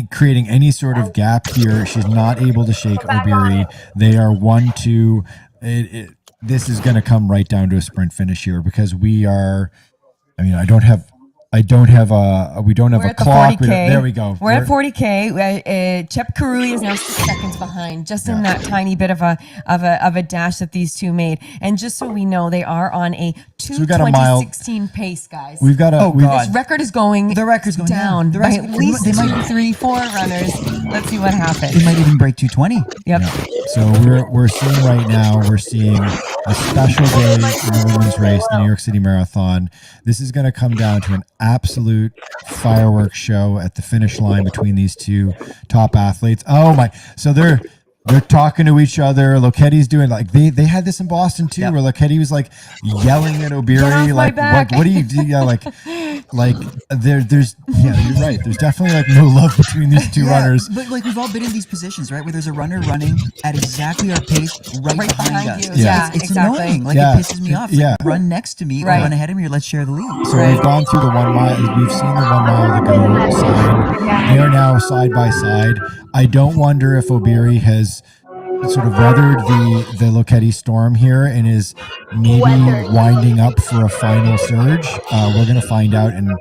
creating any sort of gap here. She's not able to shake Obiri. They are 1-2. This is going to come right down to a sprint finish here because we are. We don't have a clock. There we go. We're at 40K. Chep Karui is now 6 seconds behind, just in that tiny bit of a dash that these two made. And just so we know, they are on a 2:20:16 pace, guys. We've got a. This record is going. The record's going down. The By at least 2, 3, 4 runners. Let's see what happens. They might even break 2:20. Yep. Yeah. So we're seeing right now. We're seeing a special day in the women's race, the New York City Marathon. This is going to come down to an absolute fireworks show at the finish line between these two top athletes. Oh my! So they're talking to each other. Lokedi's doing like they had this in Boston too, where Lokedi was like yelling at Obiri, like what do you do? Yeah, like like there's you're right. There's definitely like no love between these two runners. But like we've all been in these positions, right? Where there's a runner running at exactly our pace right behind us. you. Yeah. It's exactly. annoying. Like Yeah. it pisses me off. Like, Yeah. run next to me or Right. run ahead of me or let's share the lead. So we've gone through the 1 mile. We've seen the 1 mile to go sign. They are now side by side. I don't wonder if O'Beary has sort of weathered the Lochetti storm here and is maybe winding up for a final surge. We're going to find out in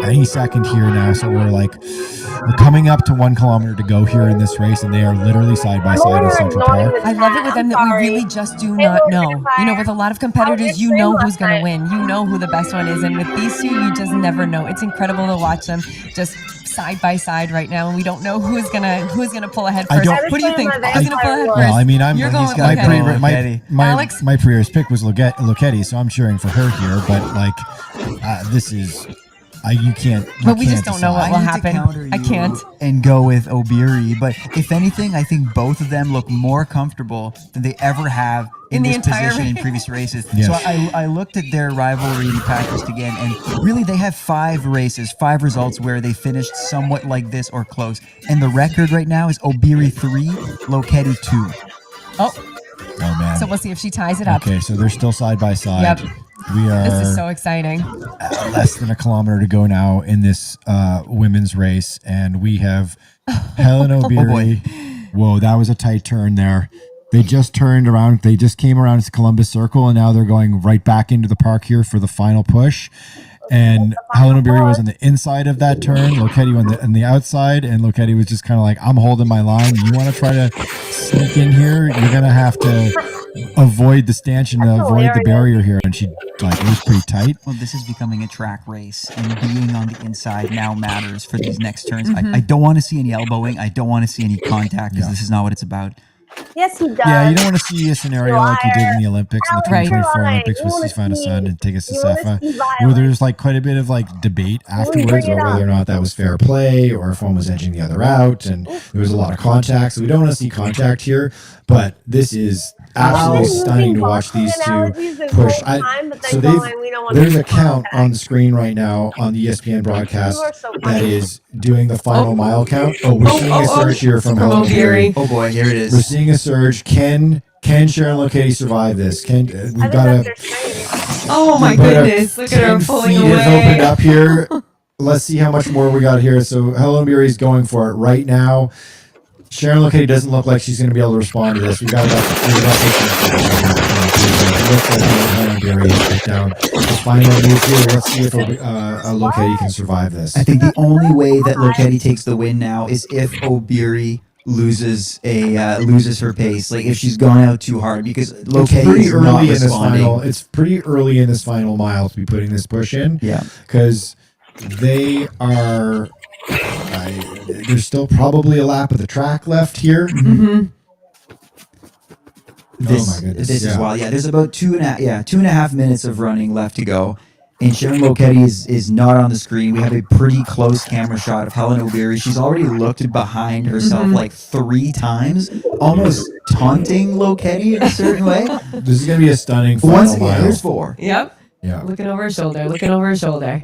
any second here now. So we're coming up to 1 kilometer to go here in this race, and they are literally side by side in Central Park. I love it with them that we really just do not know. You know, with a lot of competitors, you know who's going to win. You know who the best one is. And with these two, you just never know. It's incredible to watch them just side by side right now, and we don't know who's gonna pull ahead first. What do you think? Who's gonna pull ahead first? Well, I mean, You're going with my Alex? previous pick was Lochetti, so I'm cheering for her here. But like, this is. You can't. But we just don't know what will happen. I can't. And go with O'Beary. But if anything, I think both of them look more comfortable than they ever have in the this entire position in race. previous races. Yes. So I looked at their rivalry practiced again, and really they have 5 races, 5 results where they finished somewhat like this or close. And the record right now is O'Beary 3, Lochetti 2. Oh, man. so we'll see if she ties it up. Okay, so they're still side by side. Yep. We are. This is so exciting. Less than a kilometer to go now in this women's race, and we have Helen O'Beary. Whoa, that was a tight turn there. They just turned around. They just came around to Columbus Circle, and now they're going right back into the park here for the final push. And Helen O'Beary was on the inside of that turn. Lochetti on the outside, and Lochetti was just kind of like, I'm holding my line. You want to try to sneak in here? You're going to have to avoid the stanchion, avoid the barrier here. And she it was pretty tight. Well, this is becoming a track race, and being on the inside now matters for these next turns. I don't want to see any elbowing. I don't want to see any contact because this is not what it's about. Yes, he does. Yeah, you don't want to see a scenario like you did in the Olympics, in the 2024 Olympics with Stefana Sun and Tigges Sasefa, where there's like quite a bit of like debate afterwards about whether or not that was fair play or if one was edging the other out, and there was a lot of contact. So we don't want to see contact here, but this is absolutely stunning to watch these two push. So there's a count on the screen right now on the ESPN broadcast that is doing the final mile count. Oh, we're seeing a surge here from Helen O'Beary. Oh boy, here it is. We're seeing a surge. Can Sharon Lochetti survive this? We've got a Oh my goodness! Look at her 10 pulling feet has opened away. up here. Let's see how much more we got here. So Helen O'Beary is going for it right now. Sharon Lochetti doesn't look like she's going to be able to respond to this. We got about looks like Helen O'Beary is down. The final move here. Let's see if Lochetti can survive this. I think the only way that Lochetti takes the win now is if O'Beary loses her pace, like if she's gone out too hard, because Lochetti is not responding. It's pretty early in this final mile to be putting this push in. Yeah, because they are. There's still probably a lap of the track left here. Mm-hmm. Oh my goodness! This is wild. Yeah, there's about 2.5 minutes of running left to go. And Sharon Lochetti is not on the screen. We have a pretty close camera shot of Helen O'Beary. She's already looked behind herself like 3 times, almost taunting Lochetti in a certain way. This is going to be a stunning final Once again, mile. here's 4. Yep. Yeah. Looking over her shoulder. Looking over her shoulder.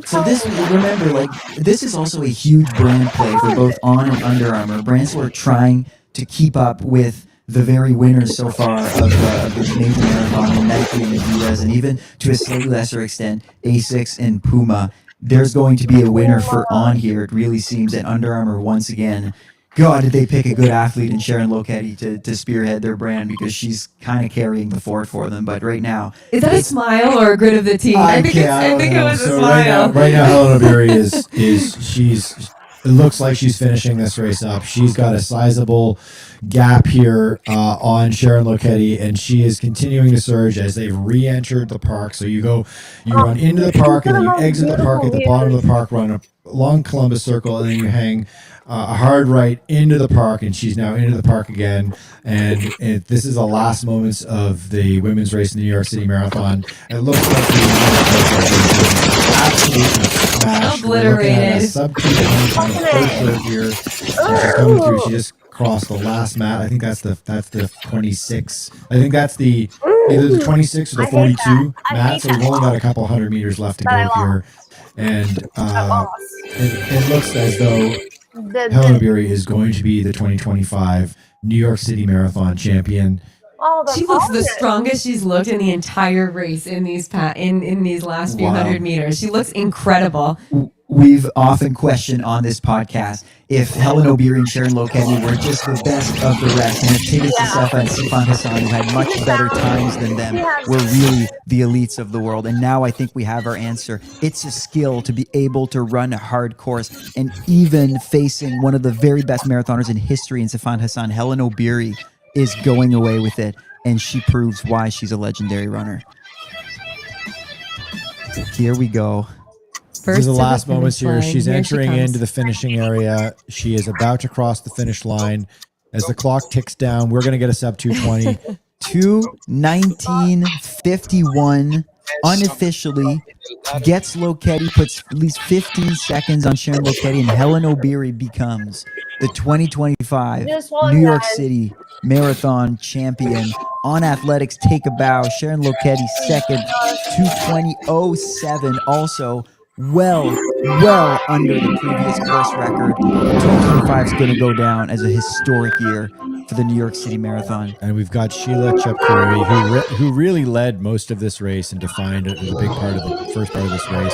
So this, remember, like, this is also a huge brand play for both On and Under Armour. Brands who are trying to keep up with the very winners so far of the major marathon, and Nike and Adidas, and even to a slightly lesser extent, Asics and Puma. There's going to be a winner for On here, it really seems, and Under Armour once again. God, did they pick a good athlete in Sharon Lochetti to spearhead their brand, because she's kind of carrying the fort for them. But right now, Is that a smile or a grit of the teeth? I think it was a So smile. right now Helen O'Beary it looks like she's finishing this race up. She's got a sizable gap here on Sharon Lochetti, and she is continuing to surge as they've re-entered the park. So you run into the park, and then you exit the park at the bottom of the park, run along Columbus Circle, and then you hang a hard right into the park, and she's now into the park again. And this is the last moments of the women's race in the New York City Marathon. It looks like absolutely smashed. Obliterated. Sub 2 here. She's coming through. She just crossed the last mat. I think that's the 26. I think that's either the 26 or the 42 mat. So we've only got a couple 100 meters left to go here And loss. it looks as though Helen Obiri is going to be the 2025 New York City Marathon champion. Oh, She looks the strongest she's looked in the entire race in these in these last few hundred meters. She looks incredible. We've often questioned on this podcast if Helen Obiri and Sharon Lokedi were just the best of the rest, and if Tigges Sassefa and Sifan Hassan, who had much better times than them, were really the elites of the world. And now I think we have our answer. It's a skill to be able to run a hard course, and even facing one of the very best marathoners in history in Sifan Hassan, Helen Obiri is going away with it, and she proves why she's a legendary runner. Here we go. This is the last moments here. She's entering into the finishing area. She is about to cross the finish line. As the clock ticks down, we're going to get a sub 220. 2:19:51 unofficially gets Lokedi, puts at least 15 seconds on Sharon Lokedi, and Helen Obiri becomes the 2025 New York City Marathon champion. On athletics, take a bow. Sharon Lokedi second, 2:20:07, also well under the previous course record. 2025 is going to go down as a historic year for the New York City Marathon. And we've got Sheila Chepkouri, who really led most of this race and defined it as a big part of the first part of this race.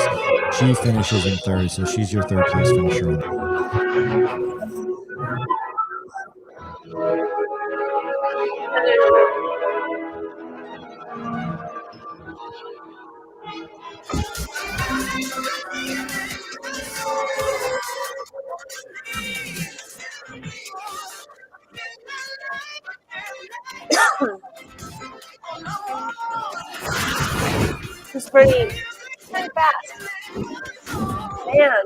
She finishes in third, so she's your third place finisher. It's pretty fast. Man.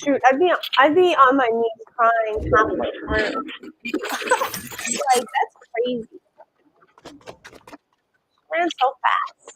Shoot, I'd be on my knees crying halfway through. Like, that's crazy. Ran so fast.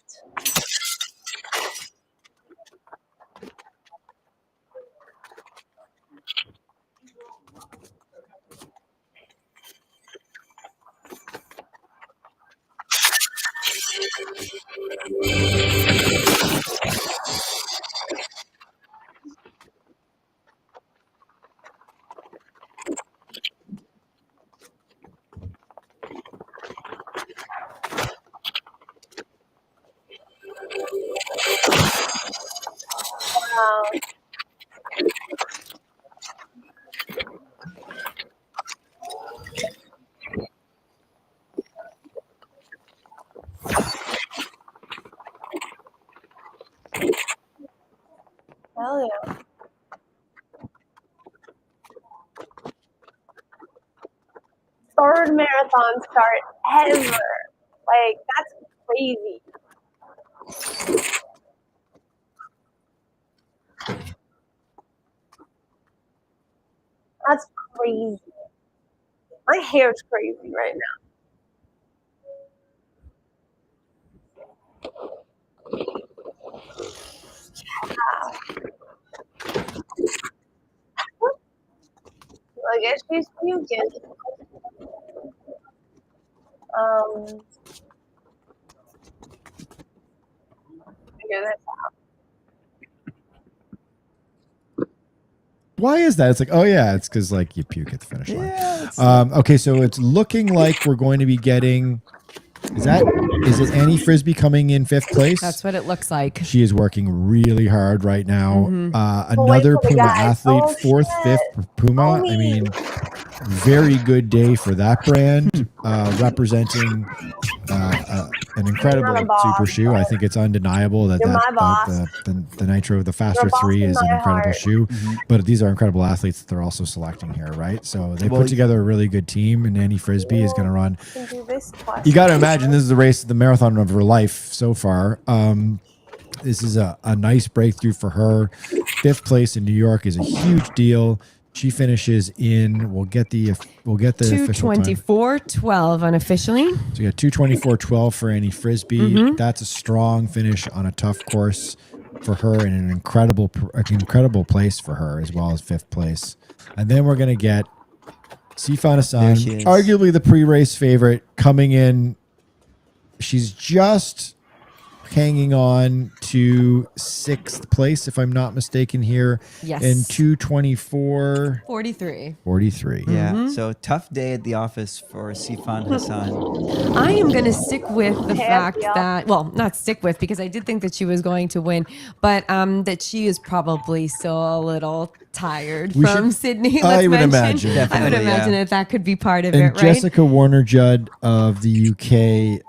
Hell yeah. Third marathon start ever. Like, that's crazy. That's crazy. My hair's crazy right now. I guess she's puking. Figure this out. Why is that? It's like, oh yeah, it's because like you puke at the finish line. Yeah, okay, so it's looking like we're going to be getting. Is it Annie Frisbee coming in 5th place? That's what it looks like. She is working really hard right now. Another Puma athlete, 4th, 5th Puma. I mean, very good day for that brand, representing an incredible super shoe. I think it's undeniable that the Nitro, the Faster 3 is an incredible shoe. But these are incredible athletes that they're also selecting here, right? So they put together a really good team, and Annie Frisbee is going to run. You got to imagine this is the race, the marathon of her life so far. This is a nice breakthrough for her. 5th place in New York is a huge deal. She finishes in. We'll get the official time. 2:24:12 unofficially. So you got 2:24:12 for Annie Frisbee. That's a strong finish on a tough course for her, and an incredible place for her, as well as 5th place. And then we're gonna get Sifan Hassan, arguably the pre-race favorite, coming in. She's just hanging on to 6th place, if I'm not mistaken here. Yes. In 2:24:43. 43. Yeah. So tough day at the office for Sifan Hassan. I am going to stick with the fact that, well, not stick with, because I did think that she was going to win, but that she is probably still a little tired from Sydney. I would imagine. I would imagine that could be part of and it, right? Jessica Warner-Judd of the UK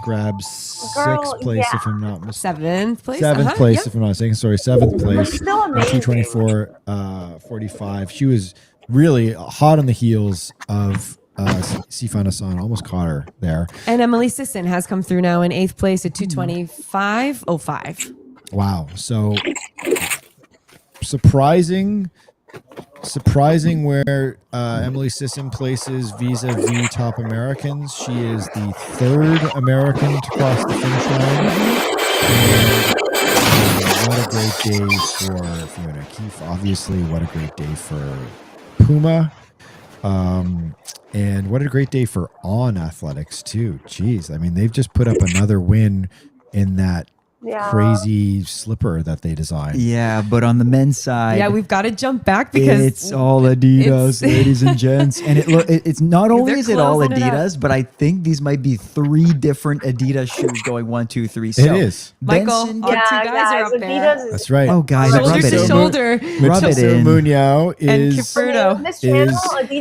grabs 6th place, if I'm not mistaken. 7th place. 7th place, if I'm not mistaken. Sorry, 7th place. 2:24:45. She was really hot on the heels of Sifan Hassan. Almost caught her there. And Emily Sisson has come through now in 8th place at 2:25:05. Wow. So surprising where Emily Sisson places vis-a-vis top Americans. She is the 3rd American to cross the finish line. And what a great day for Fiona O'Keefe. Obviously, what a great day for Puma. And what a great day for On Athletics too. Jeez, I mean, they've just put up another win in that crazy slipper that they designed. Yeah, but on the men's side, yeah, we've got to jump back because it's all Adidas, ladies and gents. And it's not only is it all Adidas, but I think these might be 3 different Adidas shoes going 1, 2, 3. So it is. Michael, our 2 guys are up there. That's right. Oh, guys, shoulder to shoulder. Rub it in. Munoz And is Kipruto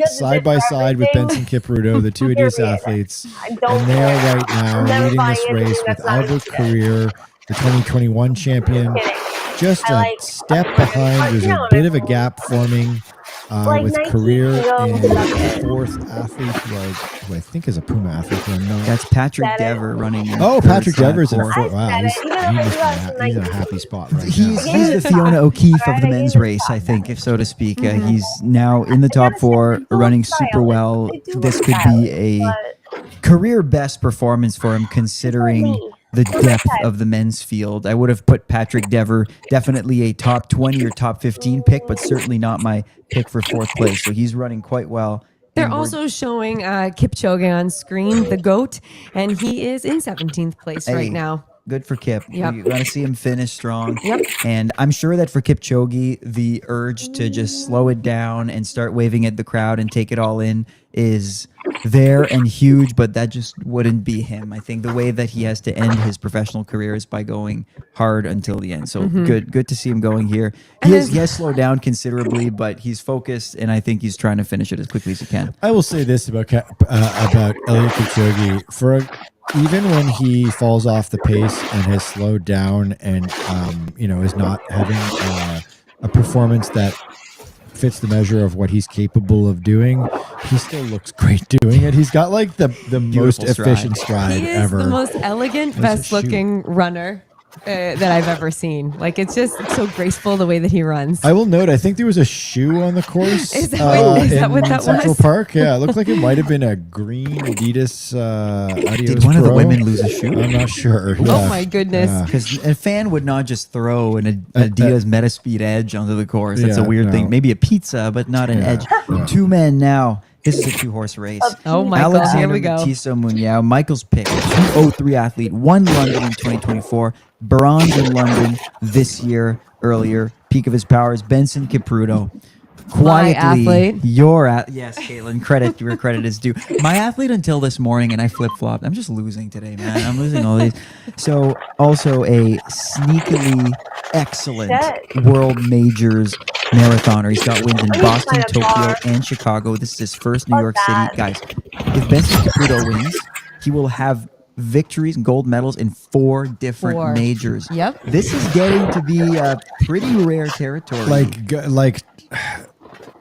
side by side with Benson Kipruto, the 2 Adidas athletes. And they are right now leading this race with Albert Career, the 2021 champion, just a step behind. There's a bit of a gap forming with Career and the 4th athlete, who I think is a Puma athlete. That's Patrick Dever running. Patrick Dever is in 4th. Wow, he's in a happy spot right now. He's the Fiona O'Keefe of the men's race, I think, if so to speak. He's now in the top 4, running super well. This could be a career best performance for him, considering the depth of the men's field. I would have put Patrick Dever definitely a top 20 or top 15 pick, but certainly not my pick for 4th place. So he's running quite well. They're also showing Kipchoge on screen, the GOAT, and he is in 17th place right now. Good for Kip. Yep. You got to see him finish strong. Yep. And I'm sure that for Kipchoge, the urge to just slow it down and start waving at the crowd and take it all in is there and huge, but that just wouldn't be him. I think the way that he has to end his professional career is by going hard until the end. So good to see him going here. He has slowed down considerably, but he's focused, and I think he's trying to finish it as quickly as he can. I will say this about Eliud Kipchoge: even when he falls off the pace and has slowed down and is not having a performance that fits the measure of what he's capable of doing, he still looks great doing it. He's got like the most efficient stride ever. He is the most elegant, best looking runner that I've ever seen. Like, it's just so graceful the way that he runs. I will note, I think there was a shoe on the course. Is that what that Central was? Park. Yeah, it looked like it might have been a green Adidas. Adios Did one of the Pro. women lose a shoe? I'm not sure. Oh my goodness. Because a fan would not just throw an Adidas Metaspeed Edge onto the course. That's a weird thing. Maybe a pizza, but not an Edge. 2 men now. This is a 2-horse race. Oh, Michael, here we go. Baptista Munoz, Michael's pick, 203 athlete, won London in 2024, bronze in London this year, earlier. Peak of his powers, Benson Kipruto. Quietly, athlete. Yes, Caitlin, where credit is due. My athlete until this morning, and I flip-flopped. I'm just losing today, man. I'm losing all these. So, also a sneakily excellent World Majors marathoner. He's got wins in Boston, Tokyo, and Chicago. This is his first New York City. Guys, if Benson Kipruto wins, he will have victories and gold medals in 4 different majors. Yep. This is getting to be a pretty rare territory. Like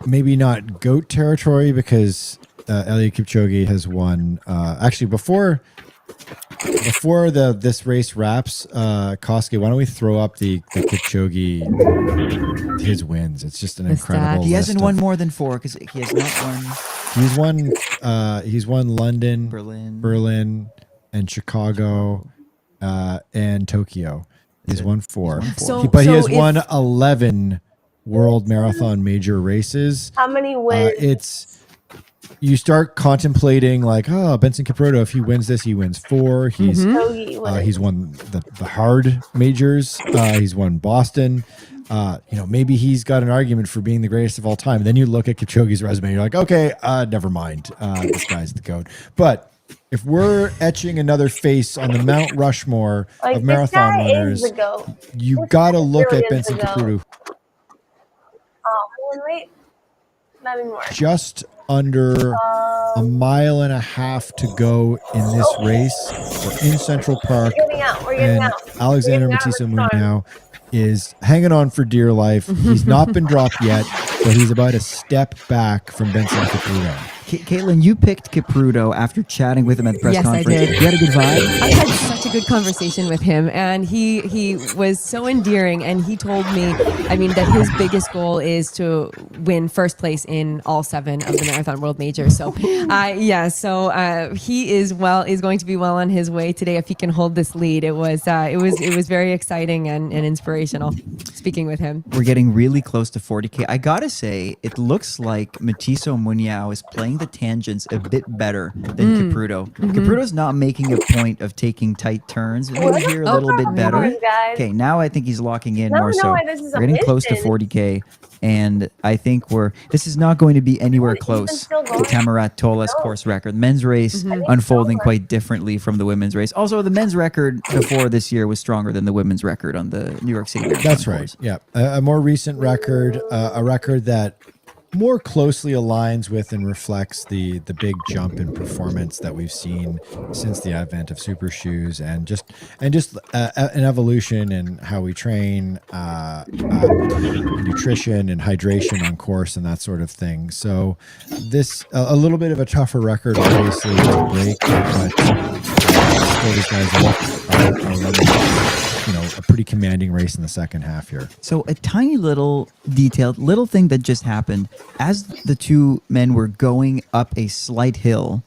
maybe not GOAT territory, because Eliud Kipchoge has won. Actually, before this race wraps, Koski, why don't we throw up the Kipchoge, his wins? It's just an incredible. He hasn't won more than 4 because he has not won. He's won London, Berlin, and Chicago, and Tokyo. He's won 4. He has won 11 world marathon major races. How many wins? You start contemplating like, oh, Benson Kipruto, if he wins this, he wins 4. He's won the hard majors. He's won Boston. Maybe he's got an argument for being the greatest of all time. And then you look at Kipchoge's resume, and you're like, okay, never mind. This guy's the GOAT. But if we're etching another face on the Mount Rushmore of marathon winners, you got to look at Benson Kipruto. Wait, not anymore. Just under a mile and a half to go in this race. We're in Central Park. We're getting out. Alexander Matisse Munoz is hanging on for dear life. He's not been dropped yet, but he's about a step back from Benson Kipruto. Caitlin, you picked Kipruto after chatting with him at the press conference. Yes, I did. You had a good vibe? I had such a good conversation with him, and he was so endearing, and he told me, that his biggest goal is to win first place in all 7 of the Marathon World Majors. So, he is going to be well on his way today if he can hold this lead. It was very exciting and inspirational speaking with him. We're getting really close to 40K. I gotta say, it looks like Matisse Munoz is playing the tangents a bit better than Kipruto. Kipruto's not making a point of taking tight turns. Maybe here a little bit better. Okay, now I think he's locking in more so. We're getting close to 40K, and I think this is not going to be anywhere close to Tamarat Tola's course record. The men's race unfolding quite differently from the women's race. Also, the men's record before this year was stronger than the women's record on the New York City Marathon. That's right. Yeah, a more recent record, a record that more closely aligns with and reflects the big jump in performance that we've seen since the advent of super shoes, and just an evolution in how we train, nutrition and hydration on course and that sort of thing. So this a little bit of a tougher record, obviously, to break, but still these guys are running, a pretty commanding race in the second half here. So a tiny little detailed little thing that just happened as the 2 men were going up a slight hill.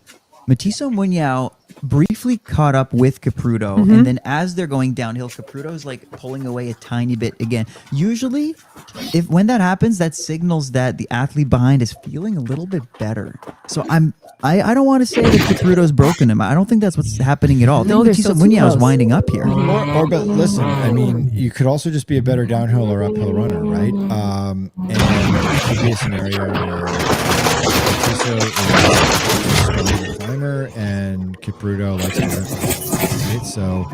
Matisse Munoz briefly caught up with Kipruto, and then as they're going downhill, Kipruto is like pulling away a tiny bit again. Usually, when that happens, that signals that the athlete behind is feeling a little bit better. So I don't want to say that Kipruto's broken him. I don't think that's what's happening at all. No, I think Matisse Munoz is winding up here. But listen, you could also just be a better downhill or uphill runner, right? And it could be a scenario where Matisse is a stronger climber and Kipruto likes to run, right? So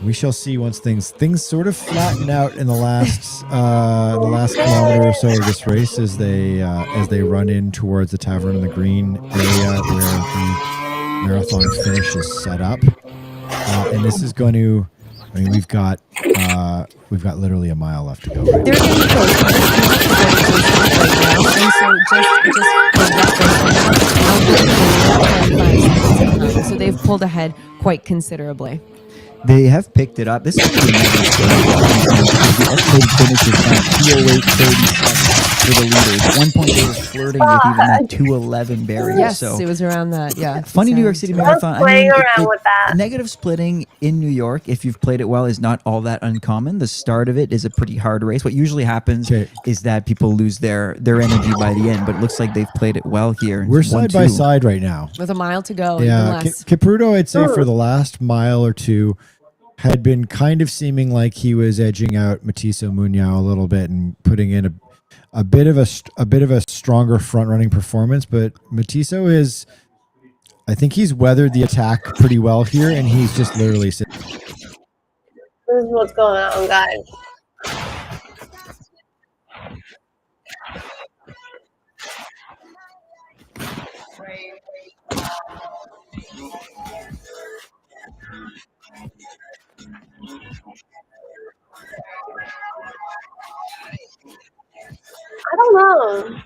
we shall see once things sort of flatten out in the last kilometer or so of this race as they run in towards the Tavern in the Green area where the marathon finish is set up, and this is going to. I mean, we've got literally a mile left to go. Right? They're getting close. And so they've pulled ahead quite considerably. They have picked it up. This is the estimated finish is at 2:08:37 for the leaders. At one point, they were flirting with even that 2:11 barrier. Yes, so it was around that. Yeah. Funny New York City Marathon. Playing around with that. Negative splitting in New York, if you've played it well, is not all that uncommon. The start of it is a pretty hard race. What usually happens is that people lose their energy by the end, but it looks like they've played it well here. We're side by side right now. With a mile to go. Yeah, Kipruto, I'd say for the last mile or two, had been kind of seeming like he was edging out Matisse Munoz a little bit and putting in a bit of a stronger front running performance. But Matisse is, I think he's weathered the attack pretty well here, and he's just literally sitting. This is what's going on, guys. phone.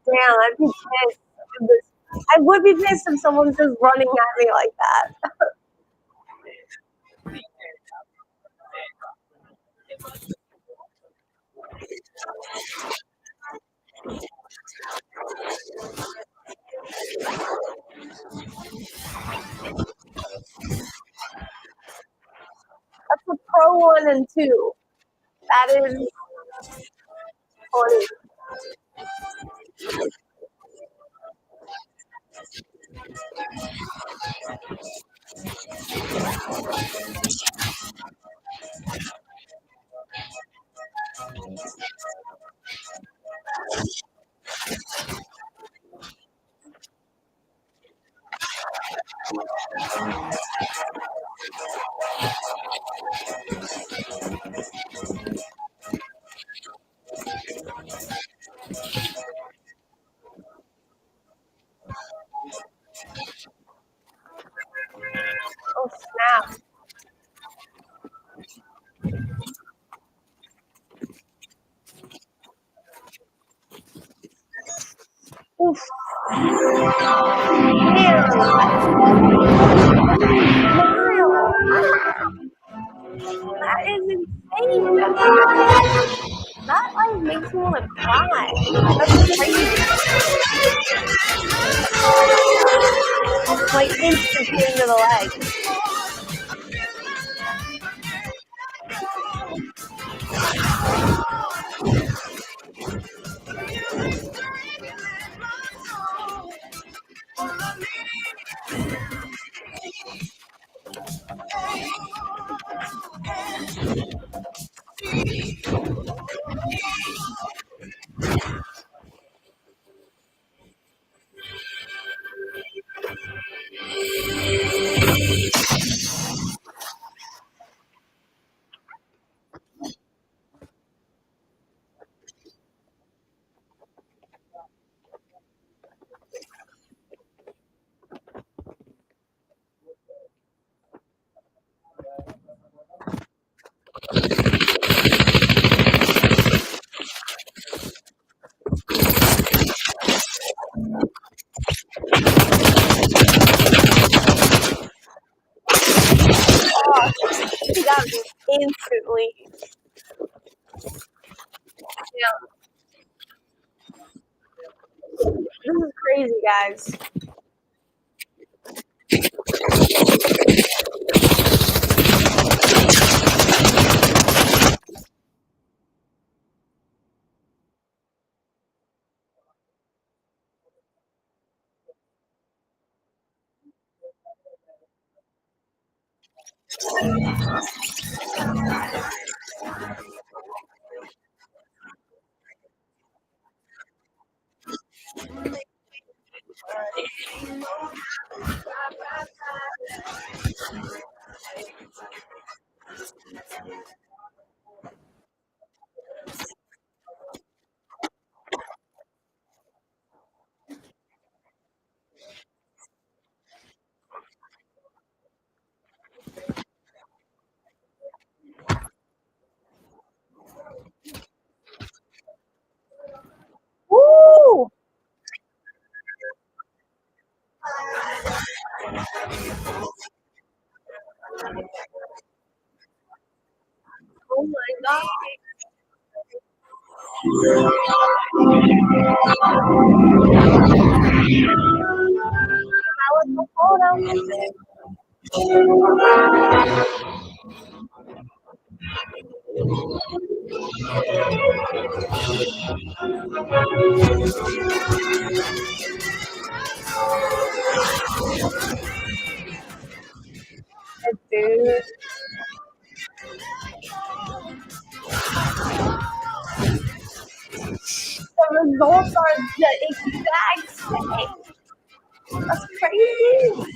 Damn, I'd be pissed. I would be pissed if someone's just running at me like that. That's a pro 1 and 2. That is funny. Oh snap. Oof. Damn. That is insane. That like makes me want to cry. That's crazy. Like instant pain to the leg. She got me instantly. Yeah. This is crazy, guys. Woo! Oh my god. How was the photo? Dude. The results are the exact same. That's crazy.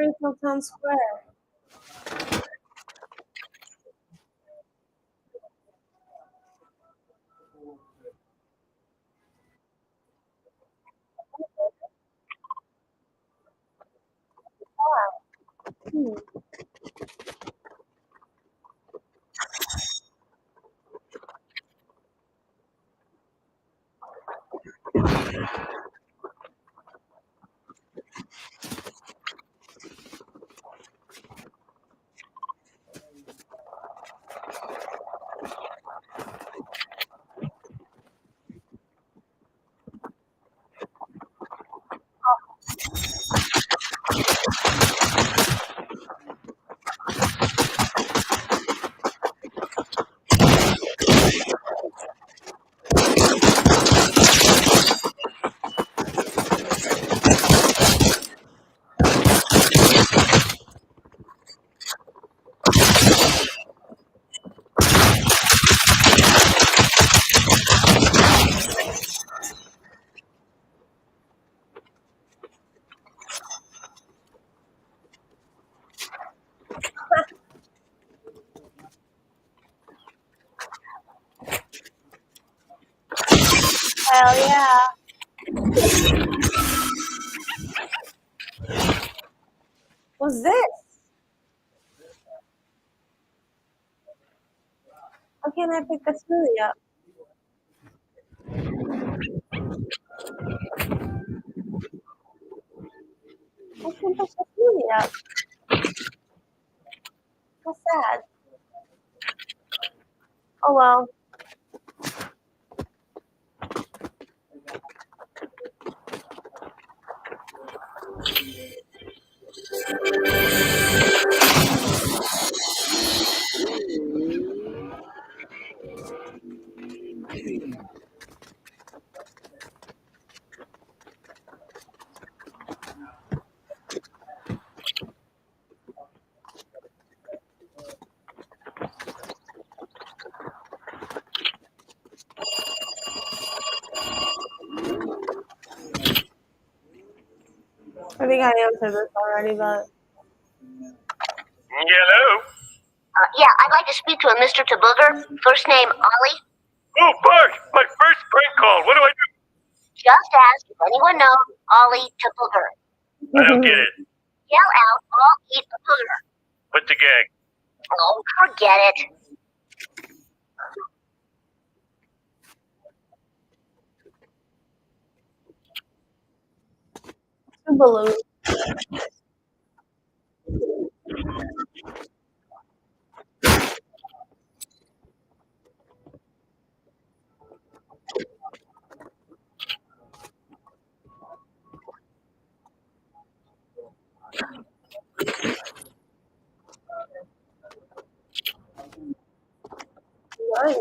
Springfield Town Square. Hell yeah. What's this? How can I pick the smoothie up? I can't pick the smoothie up. What's sad. Oh well. I think I answered this already, but. Hello? Yeah, I'd like to speak to a Mr. Tabooger. First name Ollie. Oh, Bart! My first prank call. What do I do? Just ask if anyone knows Ollie Tabooger. I don't get it. Yell out, I'll eat a booger. What's the gag? Oh, forget it. Two balloons. Nice.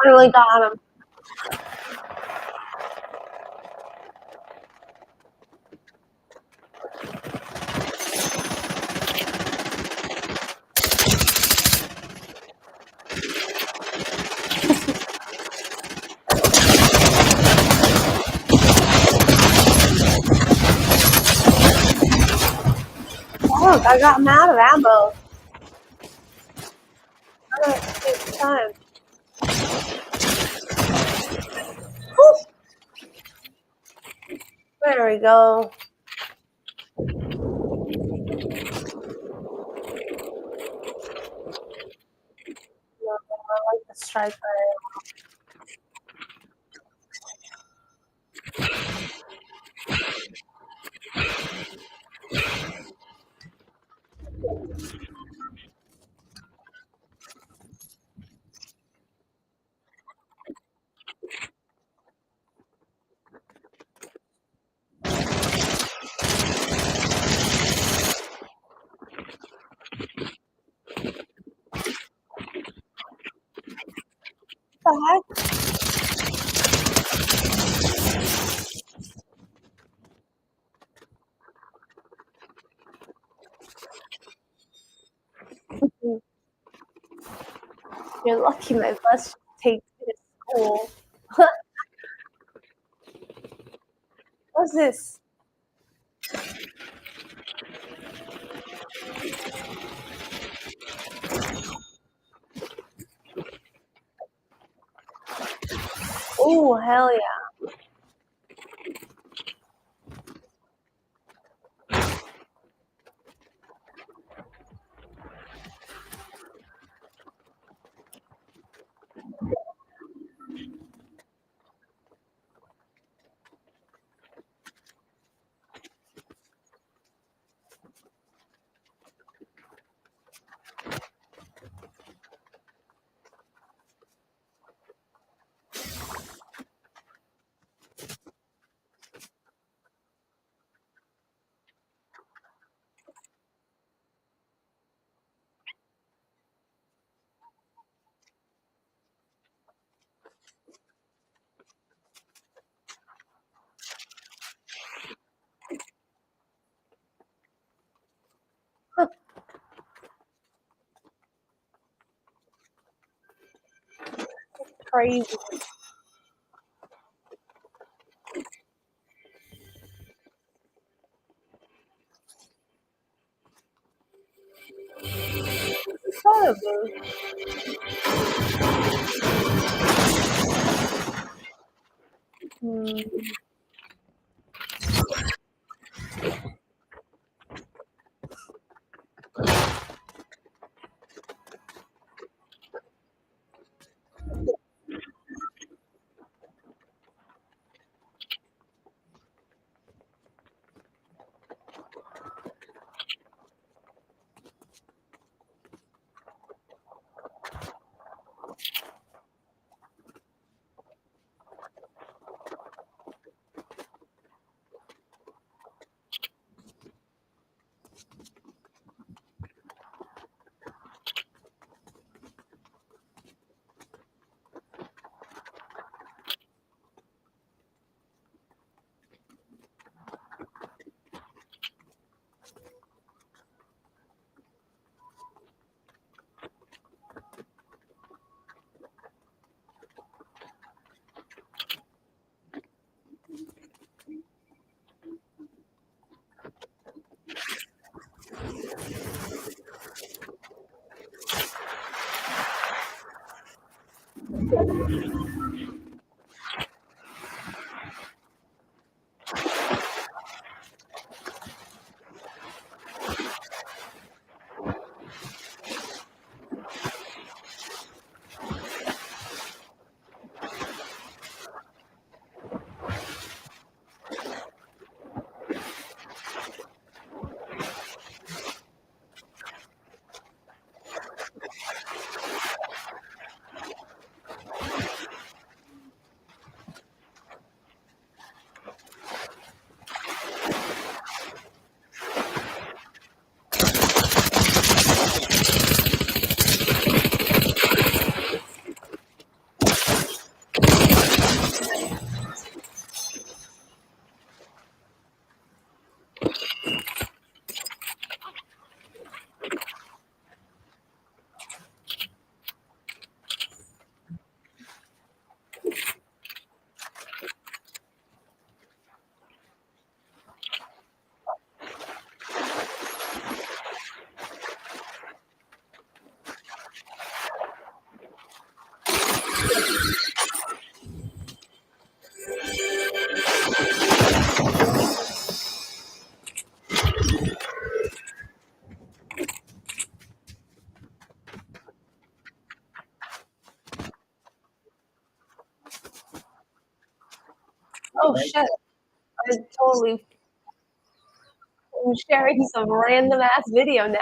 Finally got him. Look, I got him out of ammo. It's time. Whew. There we go. No, I like the striker. What the heck? You're lucky my bus takes me to school. What's this? Oh, hell yeah. Crazy. Son of a. Oh shit! I totally. I'm sharing some random ass video now.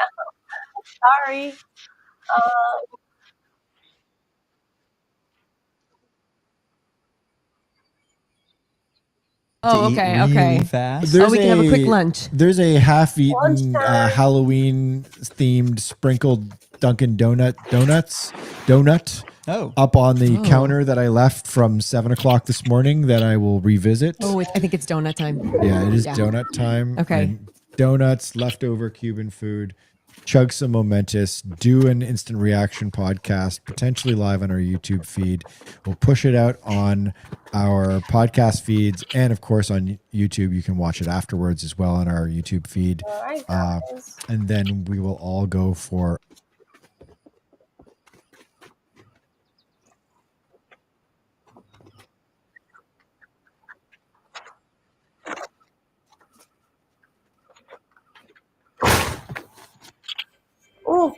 Sorry. Oh, to eat okay, really okay. fast. Oh, we can have a quick lunch. There's a half-eaten Lunchtime. Halloween-themed sprinkled Dunkin' donuts Oh, up on the Oh. counter that I left from 7 o'clock this morning that I will revisit. Oh, I think it's donut time. Yeah, it is Yeah. donut time. Okay. And donuts, leftover Cuban food. Chug some Momentous. Do an instant reaction podcast, potentially live on our YouTube feed. We'll push it out on our podcast feeds, and of course on YouTube. You can watch it afterwards as well on our YouTube feed. All right, guys. And then we will all go for. Ooh.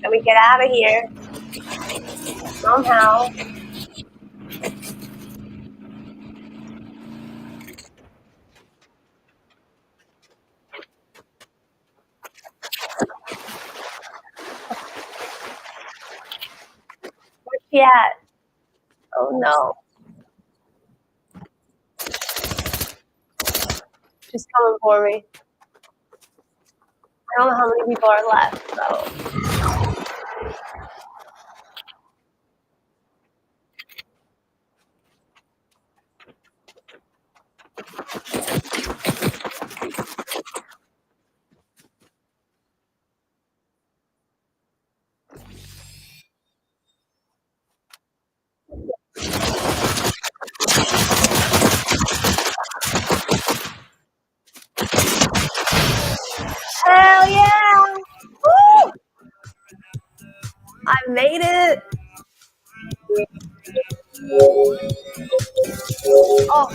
Can we get out of here? Somehow. Where's she at? Oh no. She's coming for me. I don't know how many people are left, so. Hell yeah! Woo! I made it! Oh,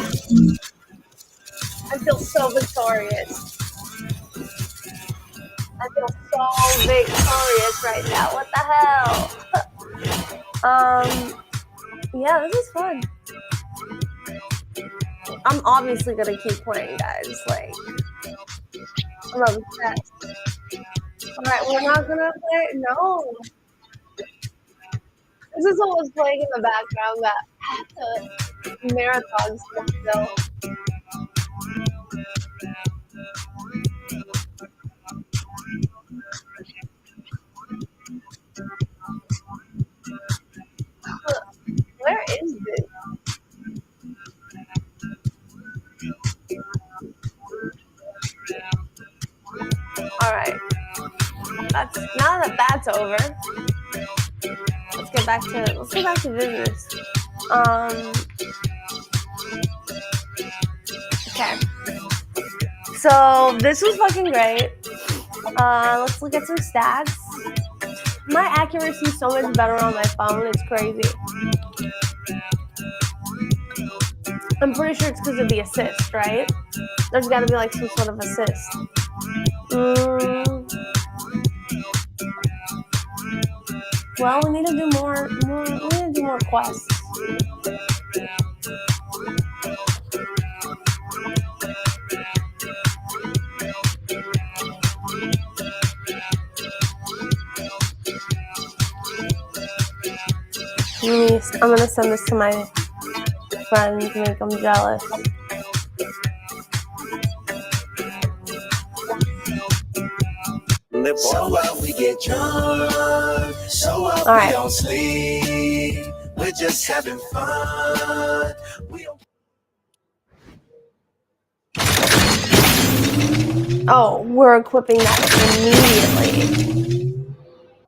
I feel so victorious. I feel so victorious right now. What the hell? Yeah, this is fun. I'm obviously gonna keep playing, guys. Like, I'm obsessed. Alright, we're not gonna play. No. This is what was playing in the background that marathon stuff, though. Where is this? Alright. now that that's over, let's get back to business. Okay. So this was fucking great. Let's look at some stats. My accuracy is so much better on my phone. It's crazy. I'm pretty sure it's because of the assist, right? There's got to be like some sort of assist. Well, we need to do more. We need to do more quests. I'm gonna send this to my friends, make them jealous. So what, we get drunk. So what, we don't sleep. We're just having fun. Oh, we're equipping that immediately.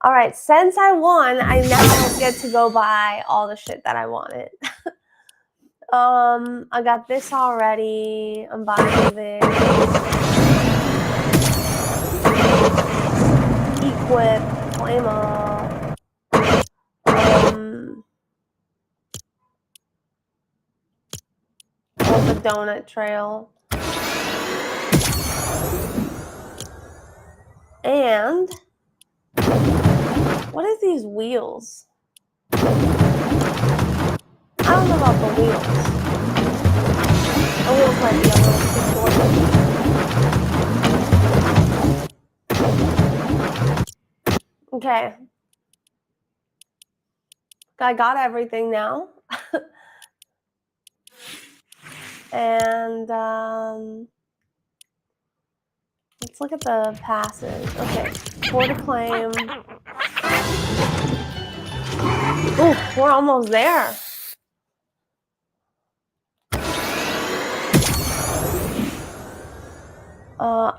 All right, since I won, I now get to go buy all the shit that I wanted. I got this already. I'm buying this. Equip, claim all. The donut trail. And what are these wheels? I don't know about the wheels. The wheels might be a little too short. Okay. I got everything now. And let's look at the passes. Okay, for to claim. Ooh, we're almost there.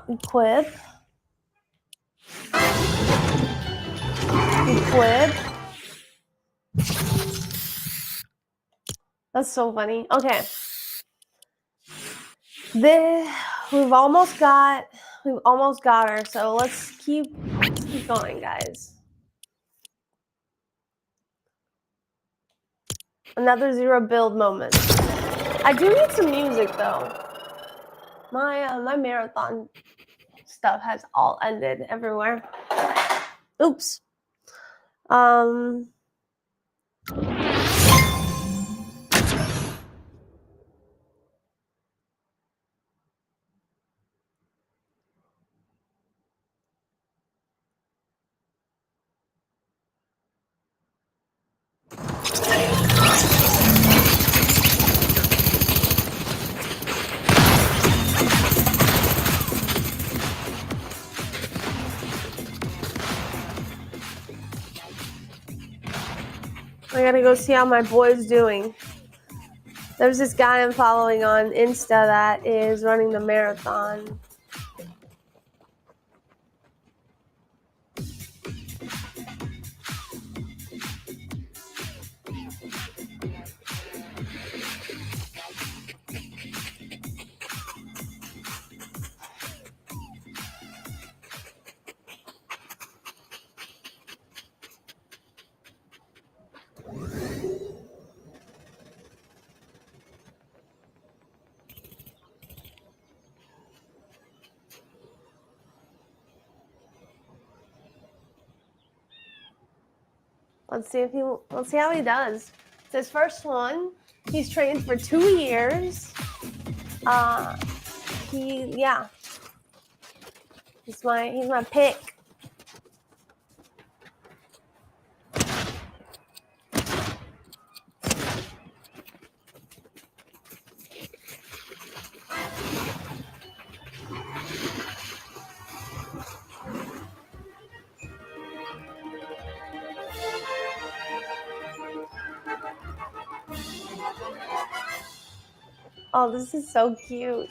Equip. Equip. That's so funny. Okay. We've almost got her, so let's keep going, guys. Another 0 build moment. I do need some music though. My marathon stuff has all ended everywhere. Oops. I gotta go see how my boy's doing. There's this guy I'm following on Insta that is running the marathon. Let's see how he does. It's his first one. He's trained for 2 years. He's my pick. Oh, this is so cute.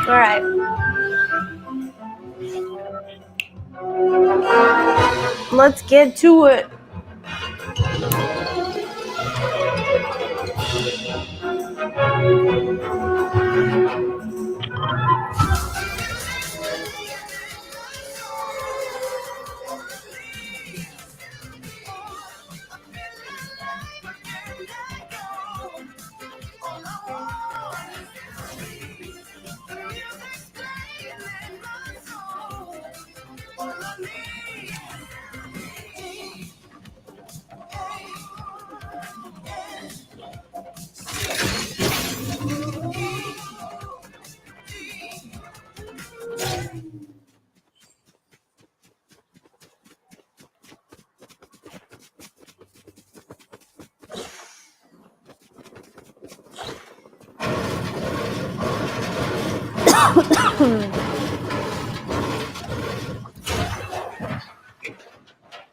All right. Let's get to it.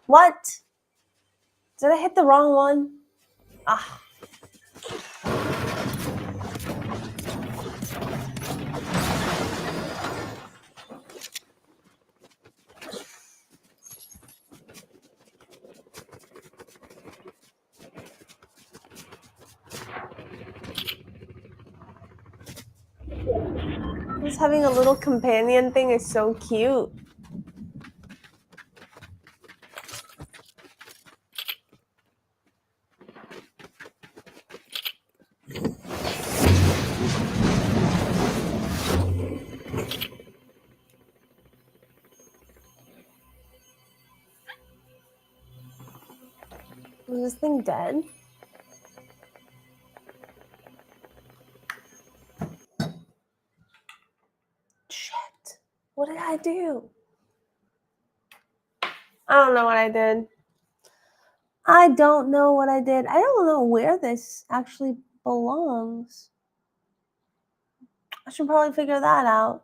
What? Did I hit the wrong one? Ah. Just having a little companion thing is so cute. Is this thing dead? Shit. What did I do? I don't know what I did. I don't know what I did. I don't know where this actually belongs. I should probably figure that out.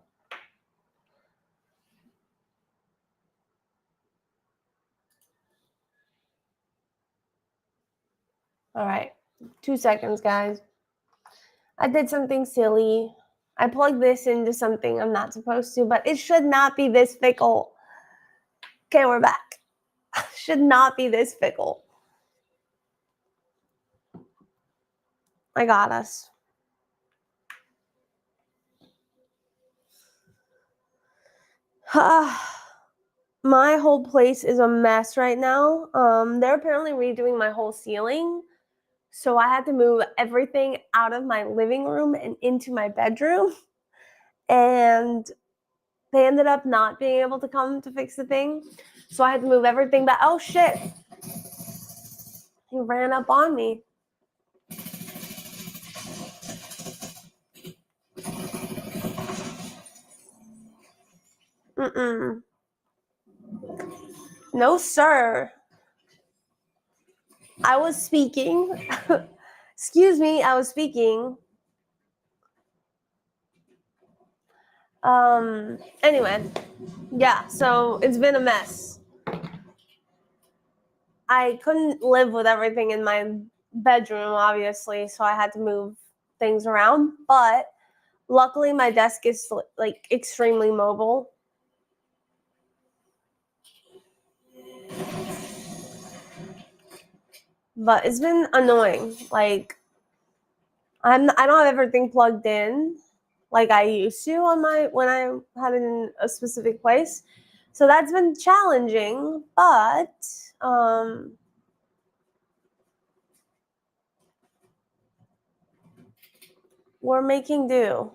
All right. 2 seconds, guys. I did something silly. I plugged this into something I'm not supposed to, but it should not be this fickle. Okay, we're back. Should not be this fickle. I got us. My whole place is a mess right now. They're apparently redoing my whole ceiling. So I had to move everything out of my living room and into my bedroom. And they ended up not being able to come to fix the thing. So I had to move everything back. Oh, shit. He ran up on me. Mm-mm. No, sir. I was speaking. Excuse me, I was speaking. Anyway, yeah, so it's been a mess. I couldn't live with everything in my bedroom, obviously, so I had to move things around, but luckily my desk is like extremely mobile. But it's been annoying. Like I don't have everything plugged in like I used to on when I had it in a specific place. So that's been challenging, but we're making do.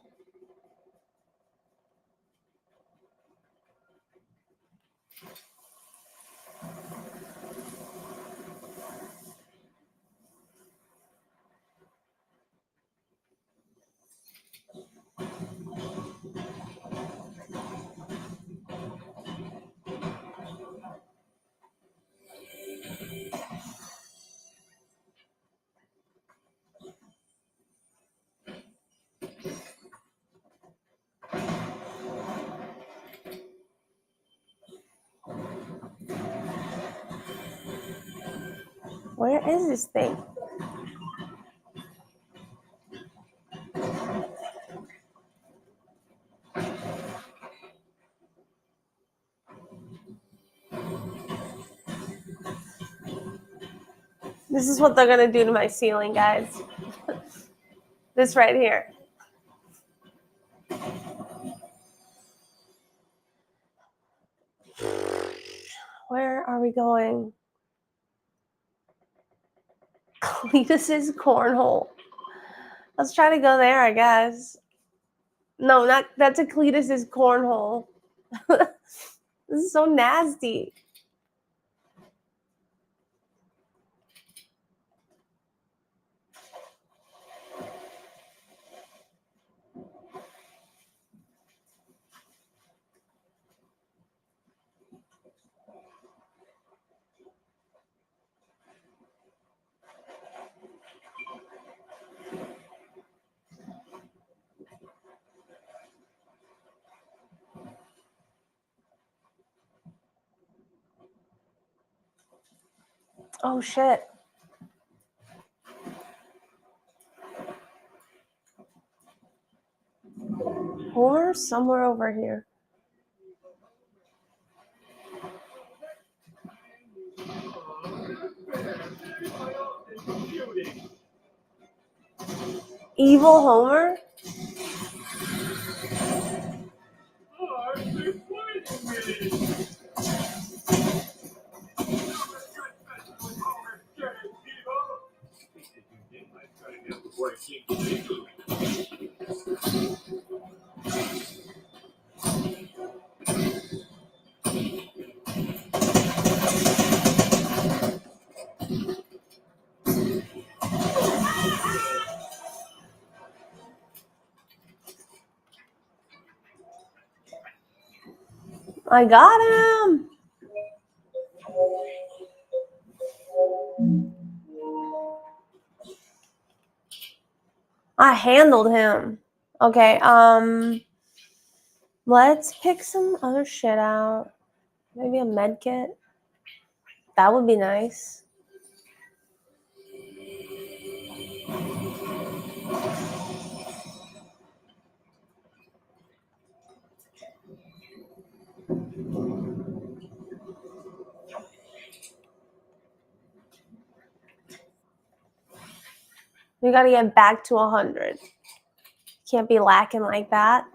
Where is this thing? This is what they're gonna do to my ceiling, guys. This right here. Where are we going? Cletus's cornhole. Let's try to go there, I guess. No, not that's a Cletus's cornhole. This is so nasty. Oh shit. Homer somewhere over here. Evil Homer? I got him. I handled him. Okay, let's pick some other shit out. Maybe a med kit. That would be nice. We gotta get back to 100. Can't be lacking like that.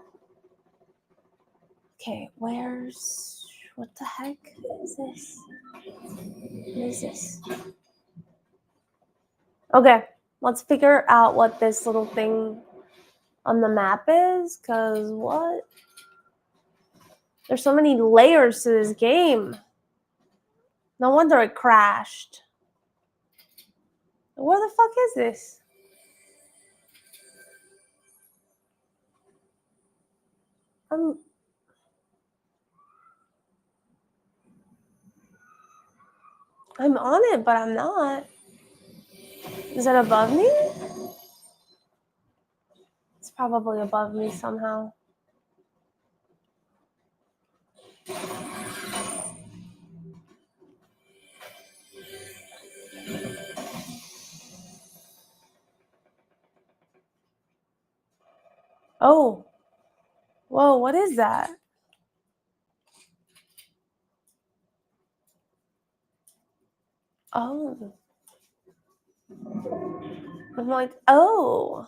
Okay, what the heck is this? What is this? Okay, let's figure out what this little thing on the map is, because what? There's so many layers to this game. No wonder it crashed. Where the fuck is this? I'm on it, but I'm not. Is it above me? It's probably above me somehow. Oh. Whoa, what is that? Oh. I'm like, oh.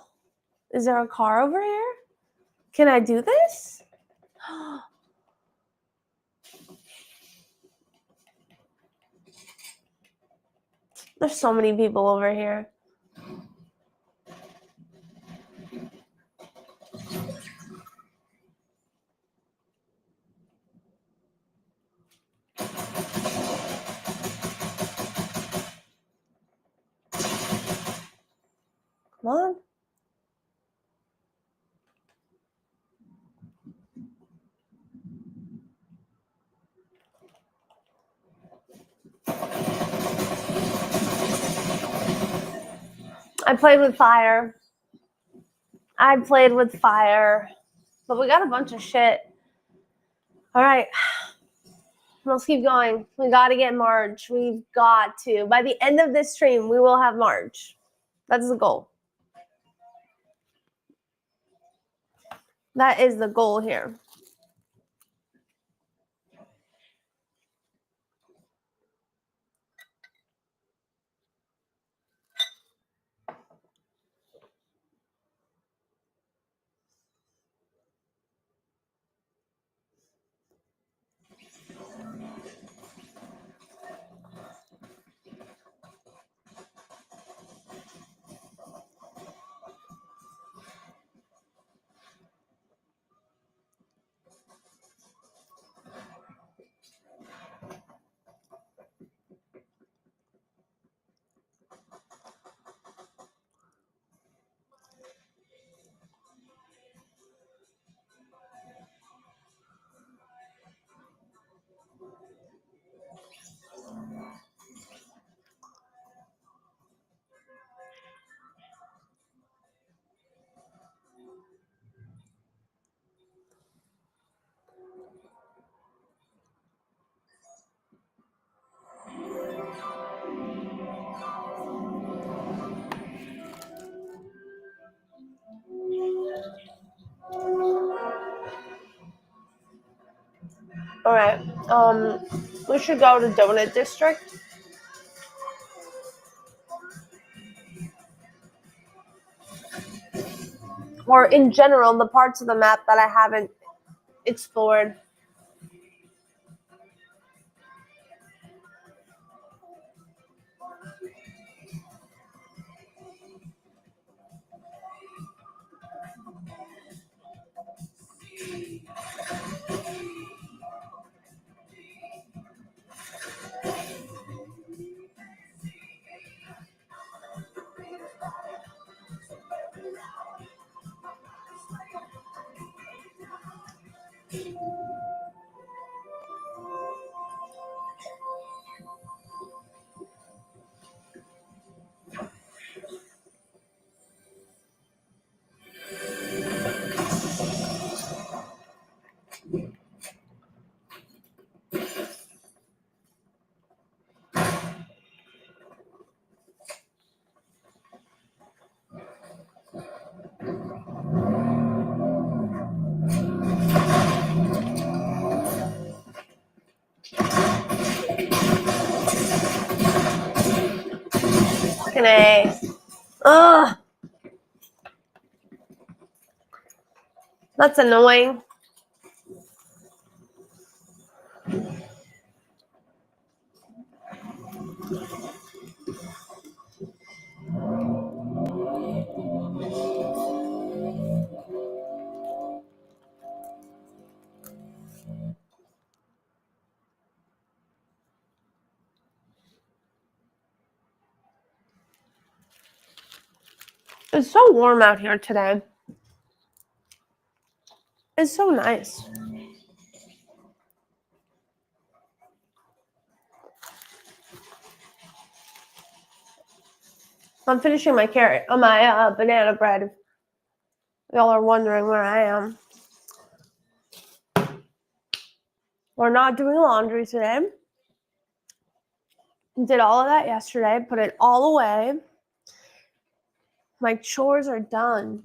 Is there a car over here? Can I do this? There's so many people over here. Come on. I played with fire. But we got a bunch of shit. All right. Let's keep going. We got to get Marge. We've got to. By the end of this stream, we will have Marge. That's the goal. That is the goal here. All right. We should go to Donut District. Or in general, the parts of the map that I haven't explored. Fucking A. Ugh. That's annoying. It's so warm out here today. It's so nice. I'm finishing my banana bread. Y'all are wondering where I am. We're not doing laundry today. Did all of that yesterday. Put it all away. My chores are done.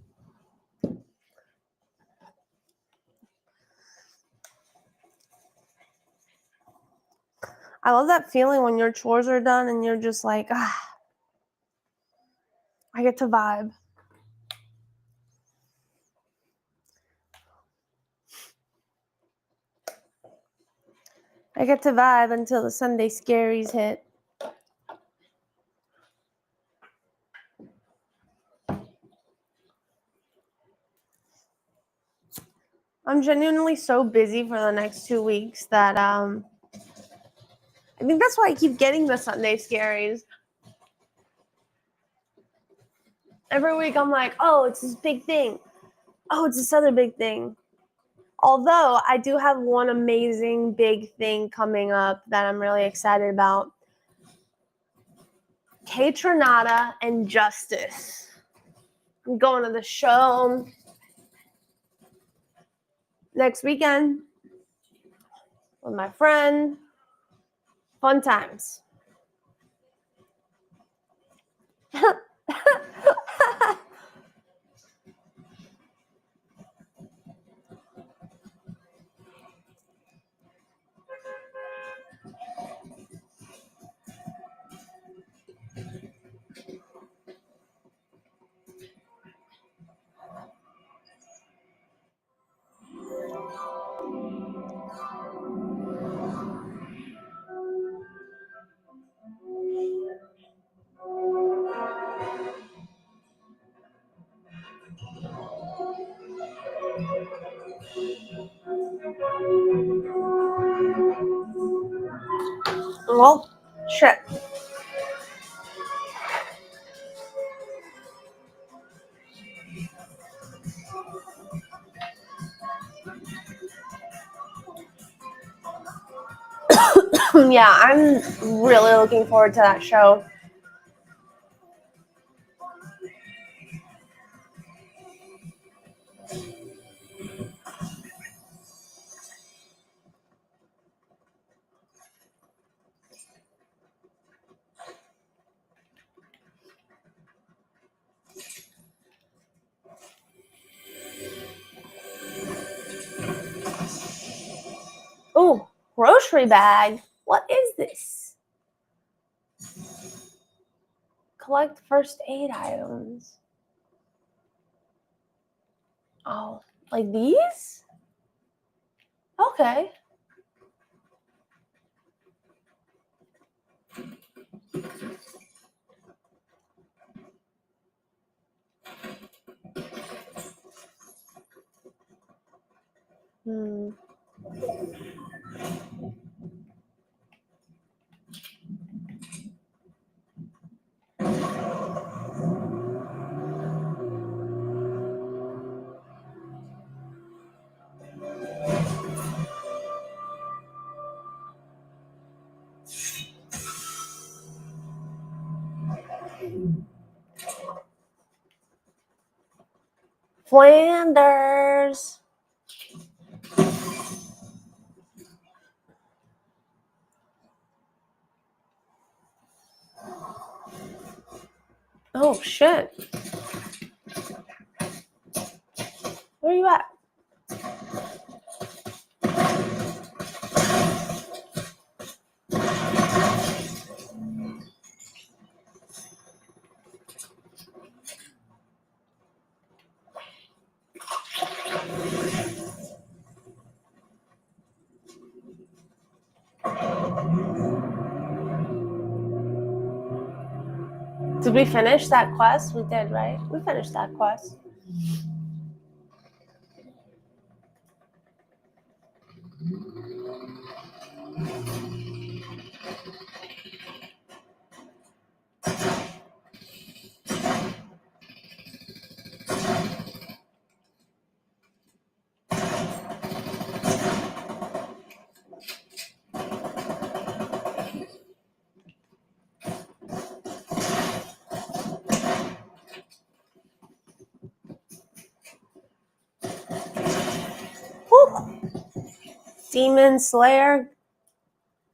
I love that feeling when your chores are done and you're just like, I get to vibe. I get to vibe until the Sunday scaries hit. I'm genuinely so busy for the next 2 weeks that I think that's why I keep getting the Sunday scaries. Every week I'm like, oh, it's this big thing. Oh, it's this other big thing. Although I do have one amazing big thing coming up that I'm really excited about. Catronata and Justice. I'm going to the show next weekend with my friend. Fun times. Well, shit. Yeah, I'm really looking forward to that show. Oh, Grocery bag? What is this? Collect first aid items. Oh, like these? Okay. Flanders. Oh shit. Where are you at? Did we finish that quest? We did, right? We finished that quest. Whew. Demon Slayer.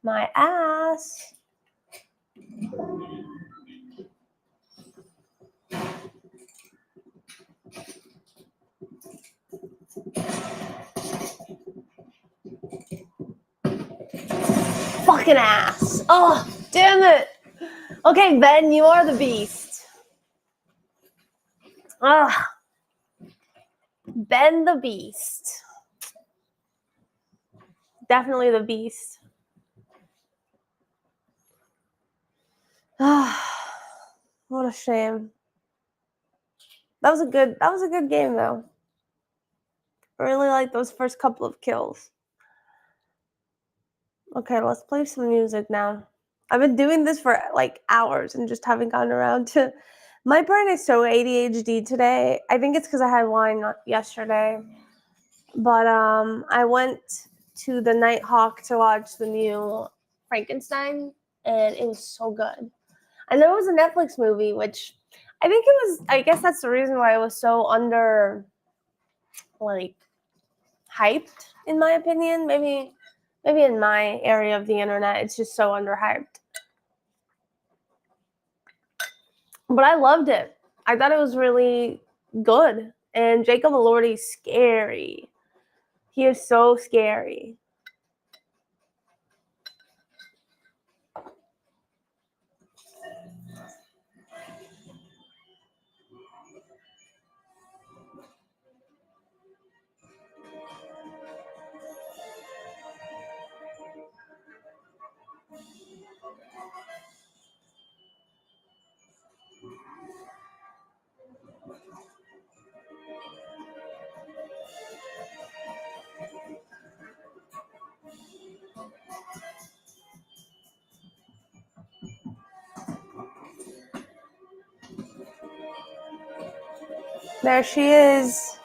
My ass. Fucking ass. Oh, damn it. Okay, Ben, you are the beast. Ah, Ben the beast. Definitely the beast. Ah, what a shame. That was a good game though. I really like those first couple of kills. Okay, let's play some music now. I've been doing this for like hours and just haven't gotten around to. My brain is so ADHD today. I think it's because I had wine yesterday. But I went to the Nighthawk to watch the new Frankenstein, and it was so good. I know it was a Netflix movie, which I think it was. I guess that's the reason why it was so under, like, hyped, in my opinion. Maybe in my area of the internet, it's just so underhyped. But I loved it. I thought it was really good. And Jacob Elordi's scary. He is so scary. There she is.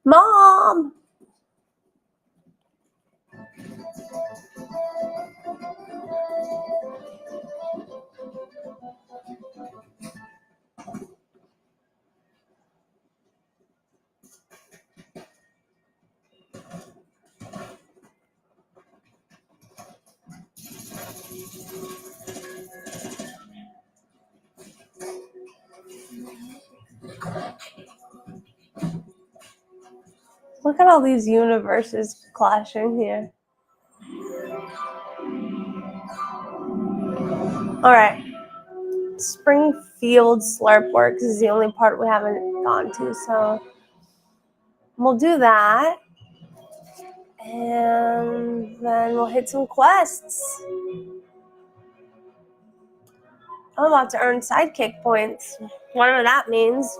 Mom! Look at all these universes clashing here. All right. Springfield Slurp Works is the only part we haven't gone to, so we'll do that. And then we'll hit some quests. I'm about to earn sidekick points, whatever that means.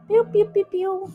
Pew, pew, pew, pew.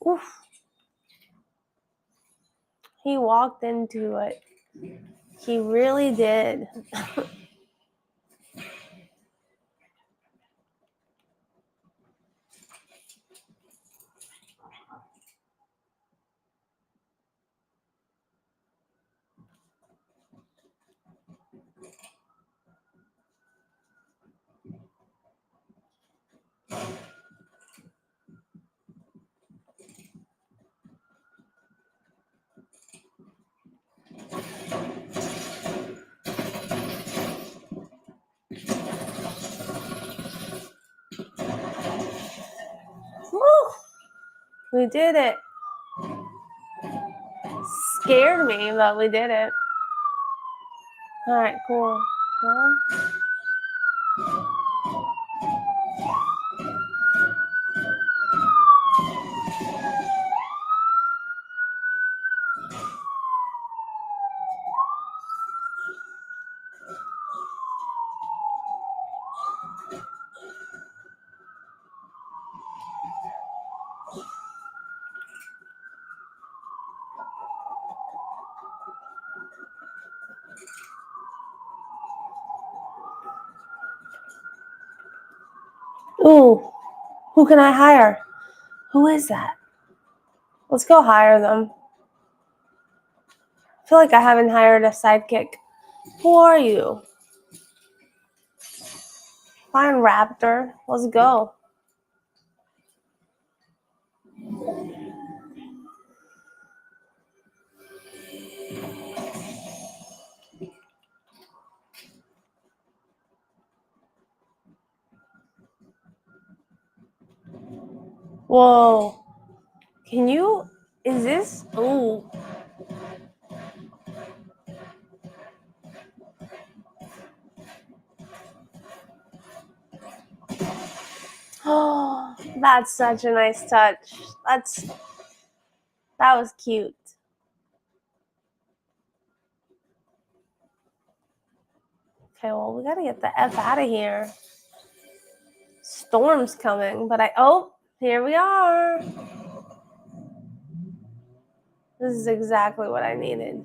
Oof. He walked into it. He really did. Woo! We did it. Scared me, but we did it. All right, cool. Well, ooh, who can I hire? Who is that? Let's go hire them. I feel like I haven't hired a sidekick. Who are you? Fine, Raptor. Let's go. Whoa. Can you? Is this? Ooh. Oh, that's such a nice touch. That was cute. Okay, well, we gotta get the F out of here. Storm's coming, but here we are. This is exactly what I needed.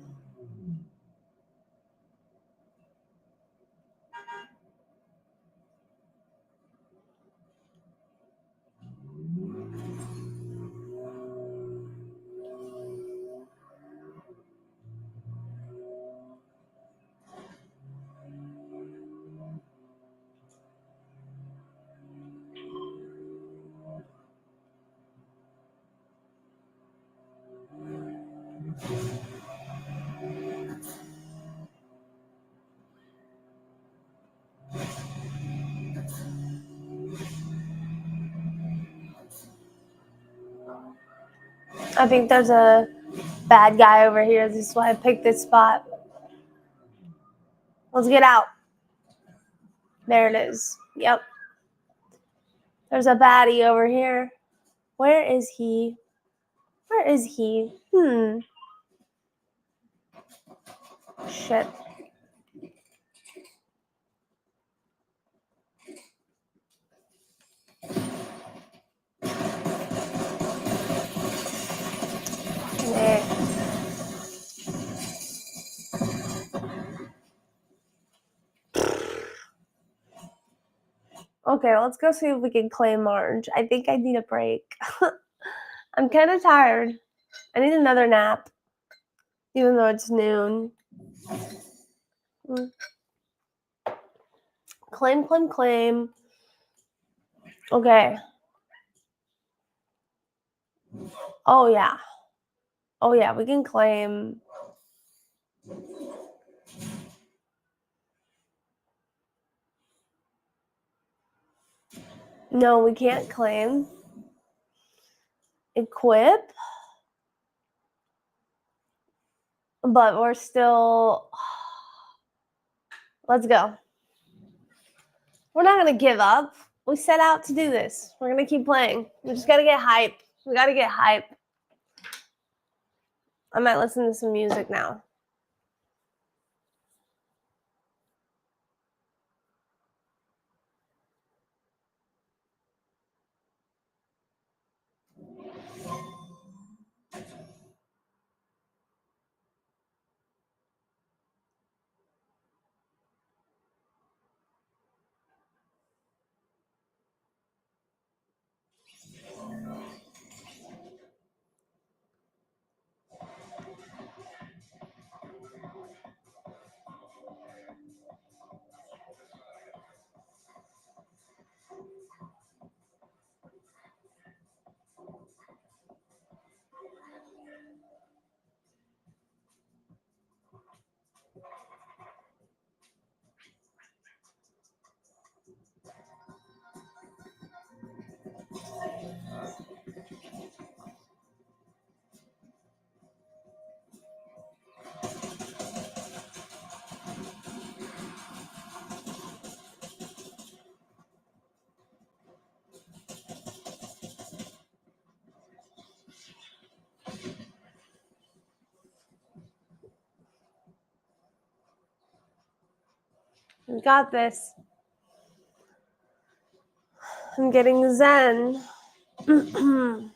I think there's a bad guy over here. This is why I picked this spot. Let's get out. There it is. Yep. There's a baddie over here. Where is he? Where is he? Shit. Yeah. Okay, let's go see if we can claim Marge. I think I need a break. I'm kind of tired. I need another nap, even though it's noon. Claim, claim, claim. Okay. Oh, yeah. Oh, yeah, we can claim. No, we can't claim. Equip. But we're still... Let's go. We're not going to give up. We set out to do this. We're going to keep playing. We just got to get hype. We got to get hype. I might listen to some music now. We got this. I'm getting zen. I'm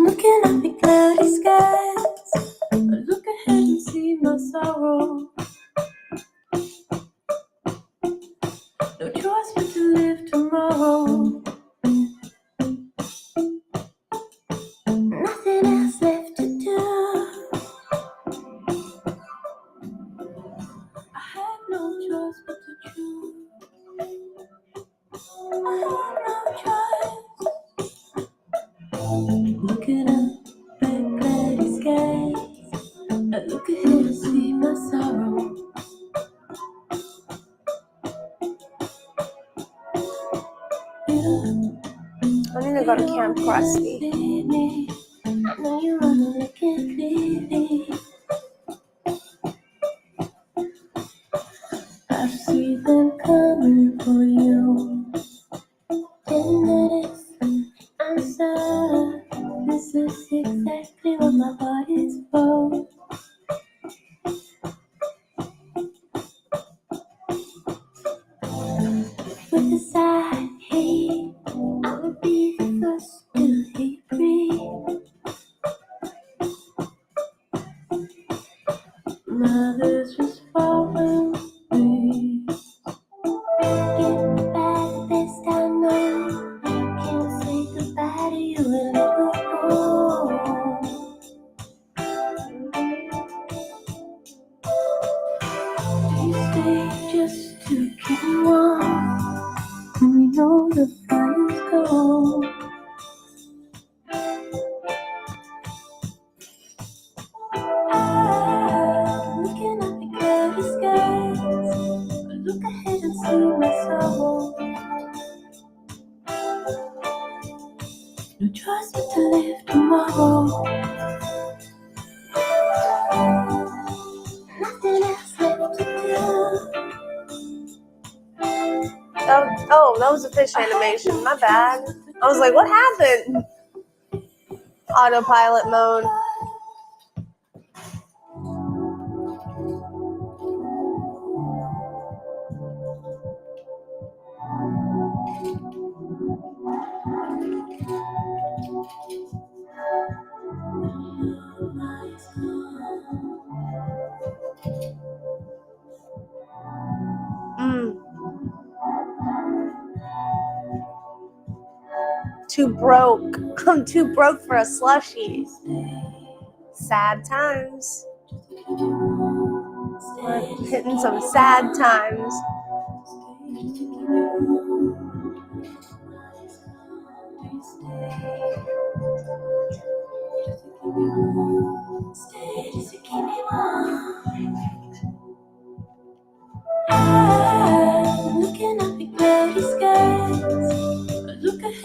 looking at the cloudy skies. I look ahead and see my sorrow. No choice but to live tomorrow. Nothing else left to do. I have no choice but to choose. I have no choice. Looking up at cloudy skies. I look ahead and see my sorrow. I need to go to Camp Krusty. I know you wanna look at me. I see them coming for you. Tenderness, answer. This is exactly what my body's for. With a sigh, hey, I would be the first to hate free. Mothers just follow me. Get back this time. was a fish animation. My bad. I was like, what happened? Autopilot mode. Too broke. I'm too broke for a slushie. Sad times. We're hitting some sad times.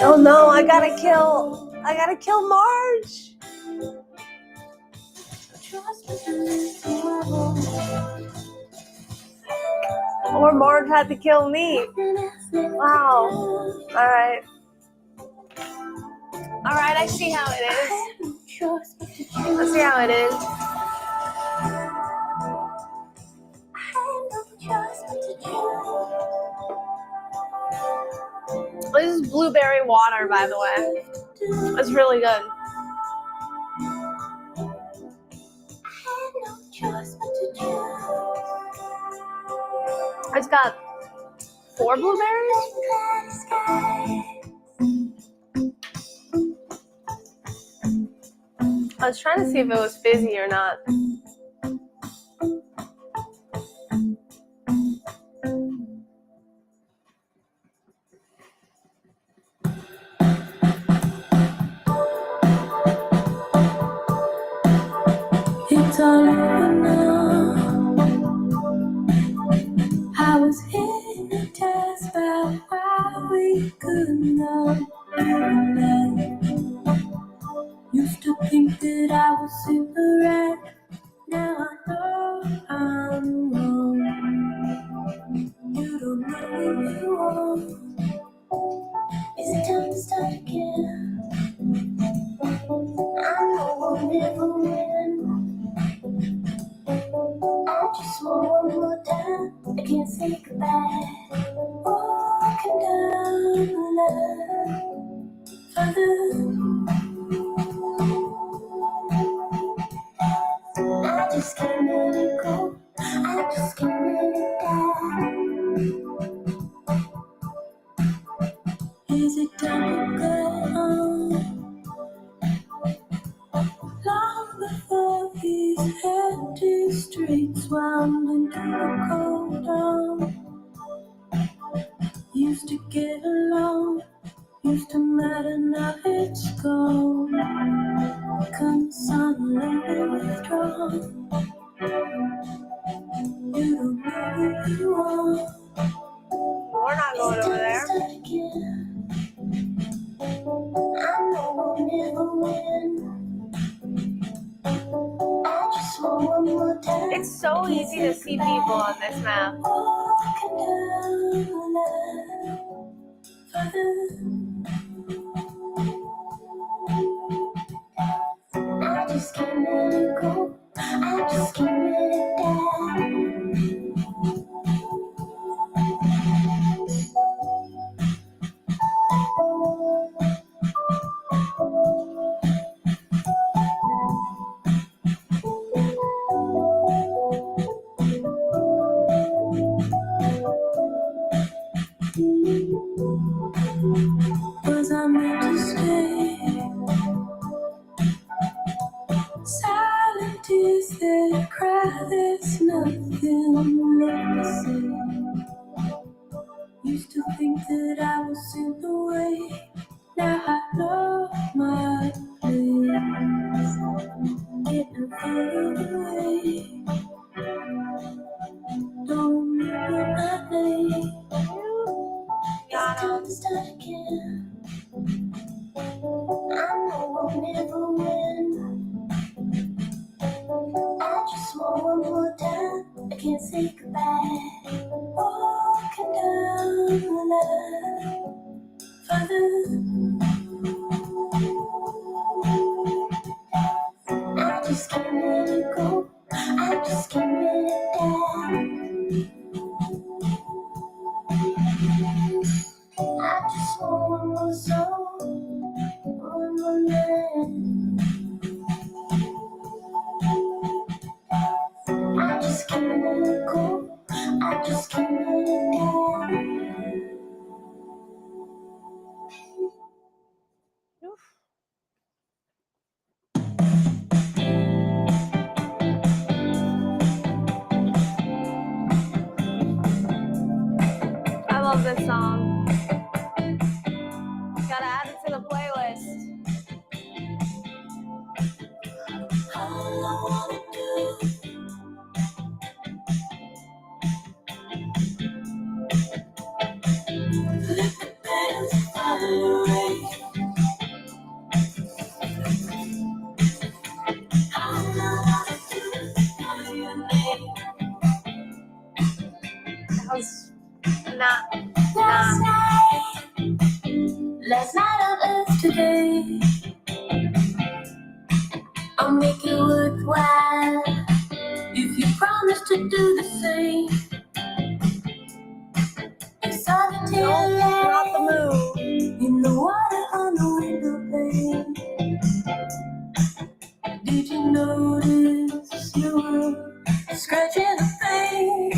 Oh no, I gotta kill Marge. Or Marge had to kill me. Wow. Alright, I see how it is. I see how it is. This is blueberry water, by the way. It's really good. It's got 4 blueberries. I was trying to see if it was fizzy or not. It's all over now. I was hypnotized by why we could not relate. Used to think that I was super right. Now I know I'm wrong. You don't know who you are. Is it time to start again? I know I'll never win. I just want one more time. I can't say goodbye. Walking down the line, I just can't let it go. I just can't let it die. Is it time to go home? Long before these empty streets wound into a cold dawn. Used to get along, used to matter, now it's gone. Comes suddenly withdrawn. You don't know who you are. We're not going over there. I know I'll never win. I just want one more time. It's so easy to see people on this map. I just can't let it go. I just can't let it die. Was I meant to stay? Silent is that cry, there's nothing left to say. Used to think that I was in the way. Now I know my place. Getting further away. Don't remember my name. It's time to start again. I know I'll never win. I just want one more time. I can't say goodbye. Walking down the line. just can't let it go. I just can't let it down. I just want one more song, one more man. I just can't let it go. I just can't let it down. I love this song. Gotta add it to the playlist. All I wanna do let the petals fall away. All I wanna do is call your name. That was not. Last night on Earth today. I'll make it worthwhile if you promise to do the same. I saw the tail Not the move. in the water on the window pane. Did you notice you were scratching the paint?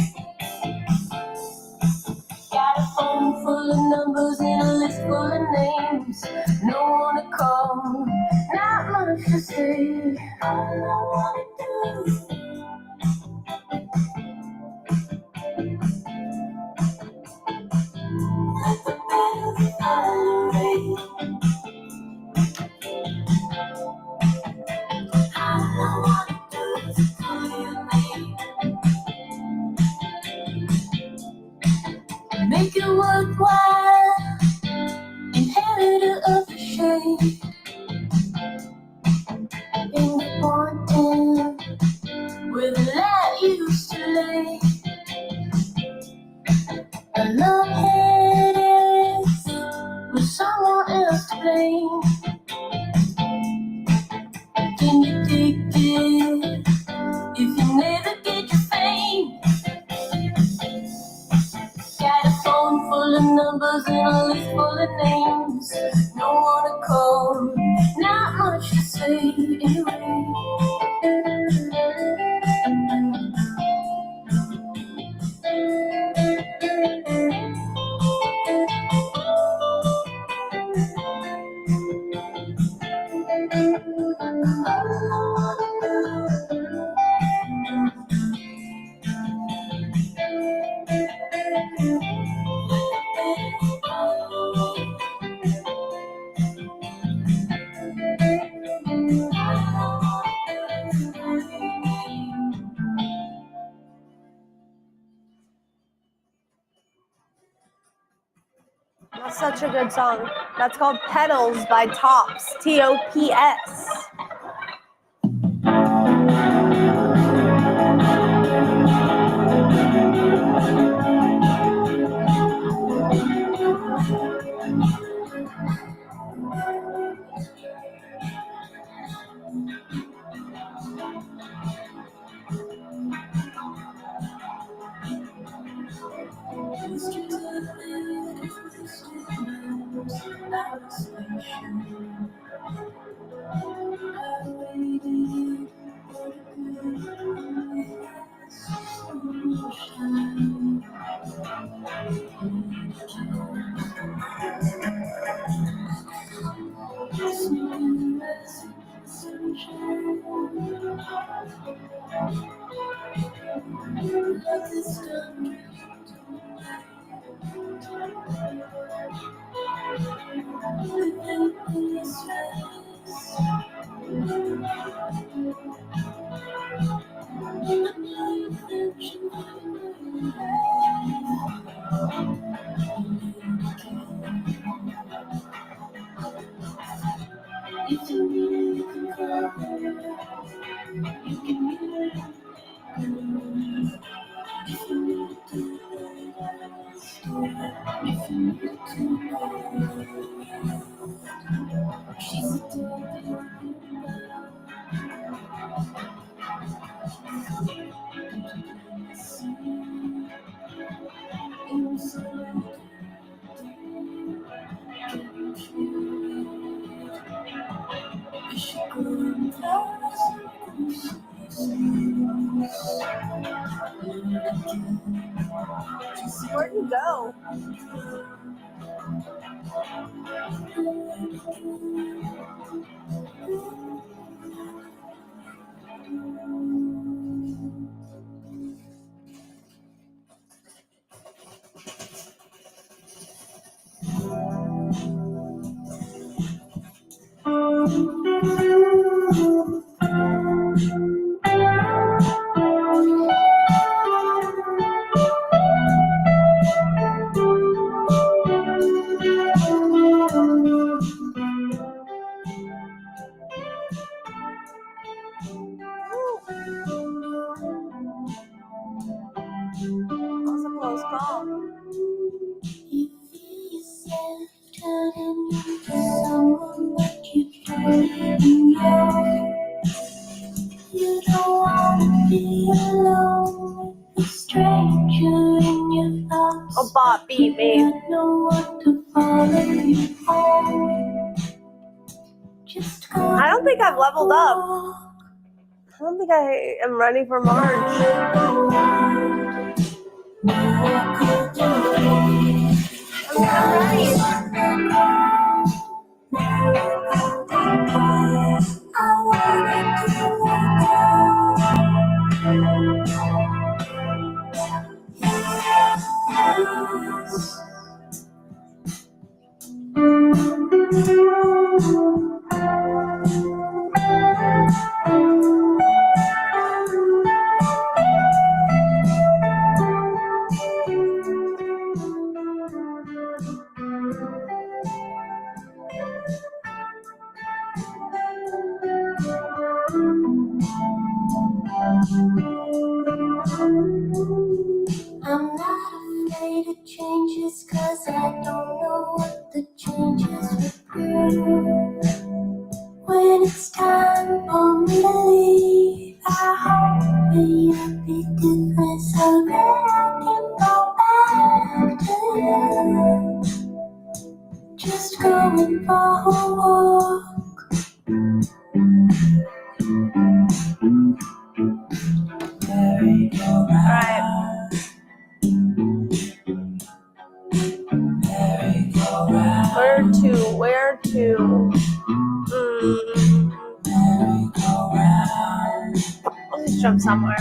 Got a phone full of numbers and a list full of names. No one to call, not much to say. All I wanna do let the petals fall away. All I wanna do is call your name. Make it worthwhile, inheritor of the shade. In the pointing where the light used to lay. A love headed with someone else to blame. Can you take it if you never get your fame? Got a phone full of numbers and a list full of names. No one to call, not much to say anyway. That's such a good song. That's called Petals by Tops. Tops. Where'd you go? That's a close call. You feel yourself turning into someone that you don't even know. You don't want to be alone with a stranger in your thoughts. Oh, Bob beat me. You got no one to follow you home. Just go. I don't think I've leveled up. I don't think I am ready for March. I'm ready. I'm not afraid of changes, 'cause I don't know what the changes will prove. When it's time for me to leave, I hope that you'll be different so that I can go back to you. Just going for a walk. Alright. Where to? I'll just jump somewhere.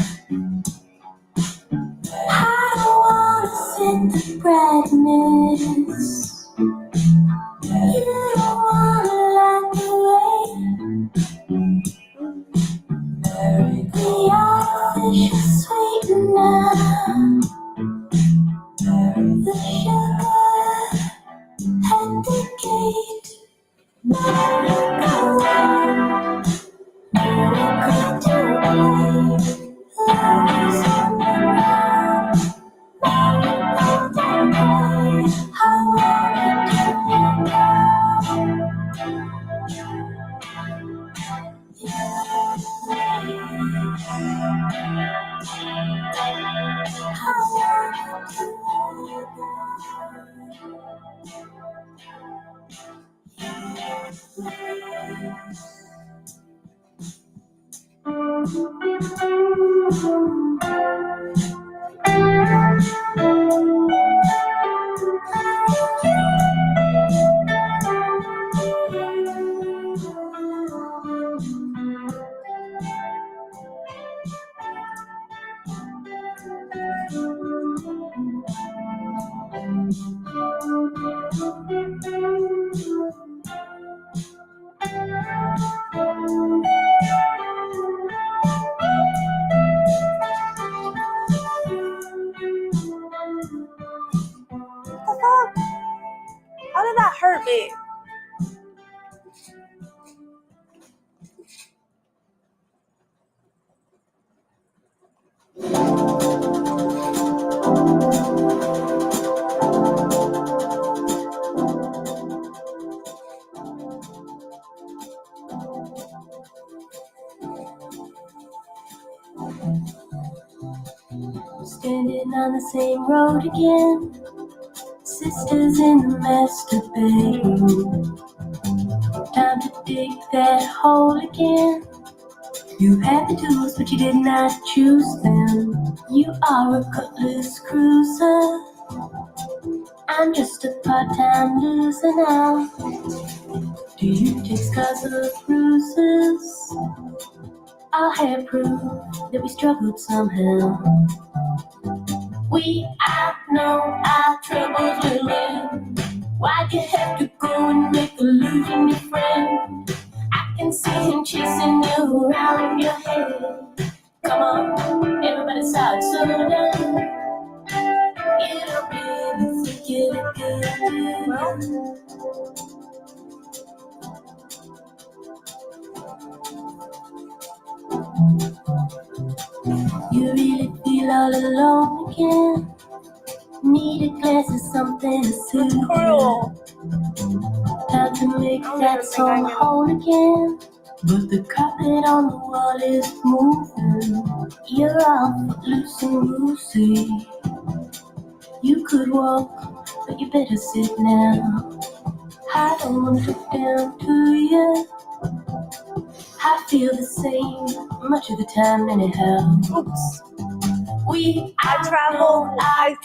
I don't wanna sit the brightness. You don't wanna light the way. The artificial sweetener, the sugar at the gate. Merry-go-round, merry-go-round, love's on the ground. Merry-go-round, I wanna do you down. What the fuck? How did that hurt me? Standing on the same road again, sisters in the master bedroom. Time to dig that hole again. You had the tools, but you did not choose them. You are a cutlass cruiser. I'm just a part-time loser now. Do you take scars or bruises? I'll have proof that we struggled somehow. We know our troubles will end. Why'd you have to go and make a losing your friend? I can see him chasing you around your head. Come on, everybody start slow down. You don't really think you're good. You really feel all alone again. Need a glass of something to soothe you. Time to make that song whole again. But the carpet on the wall is moving. You're all loose and loosey. You could walk, but you better sit now. I don't want to look down to you. I feel the same much of the time anyhow. Oops.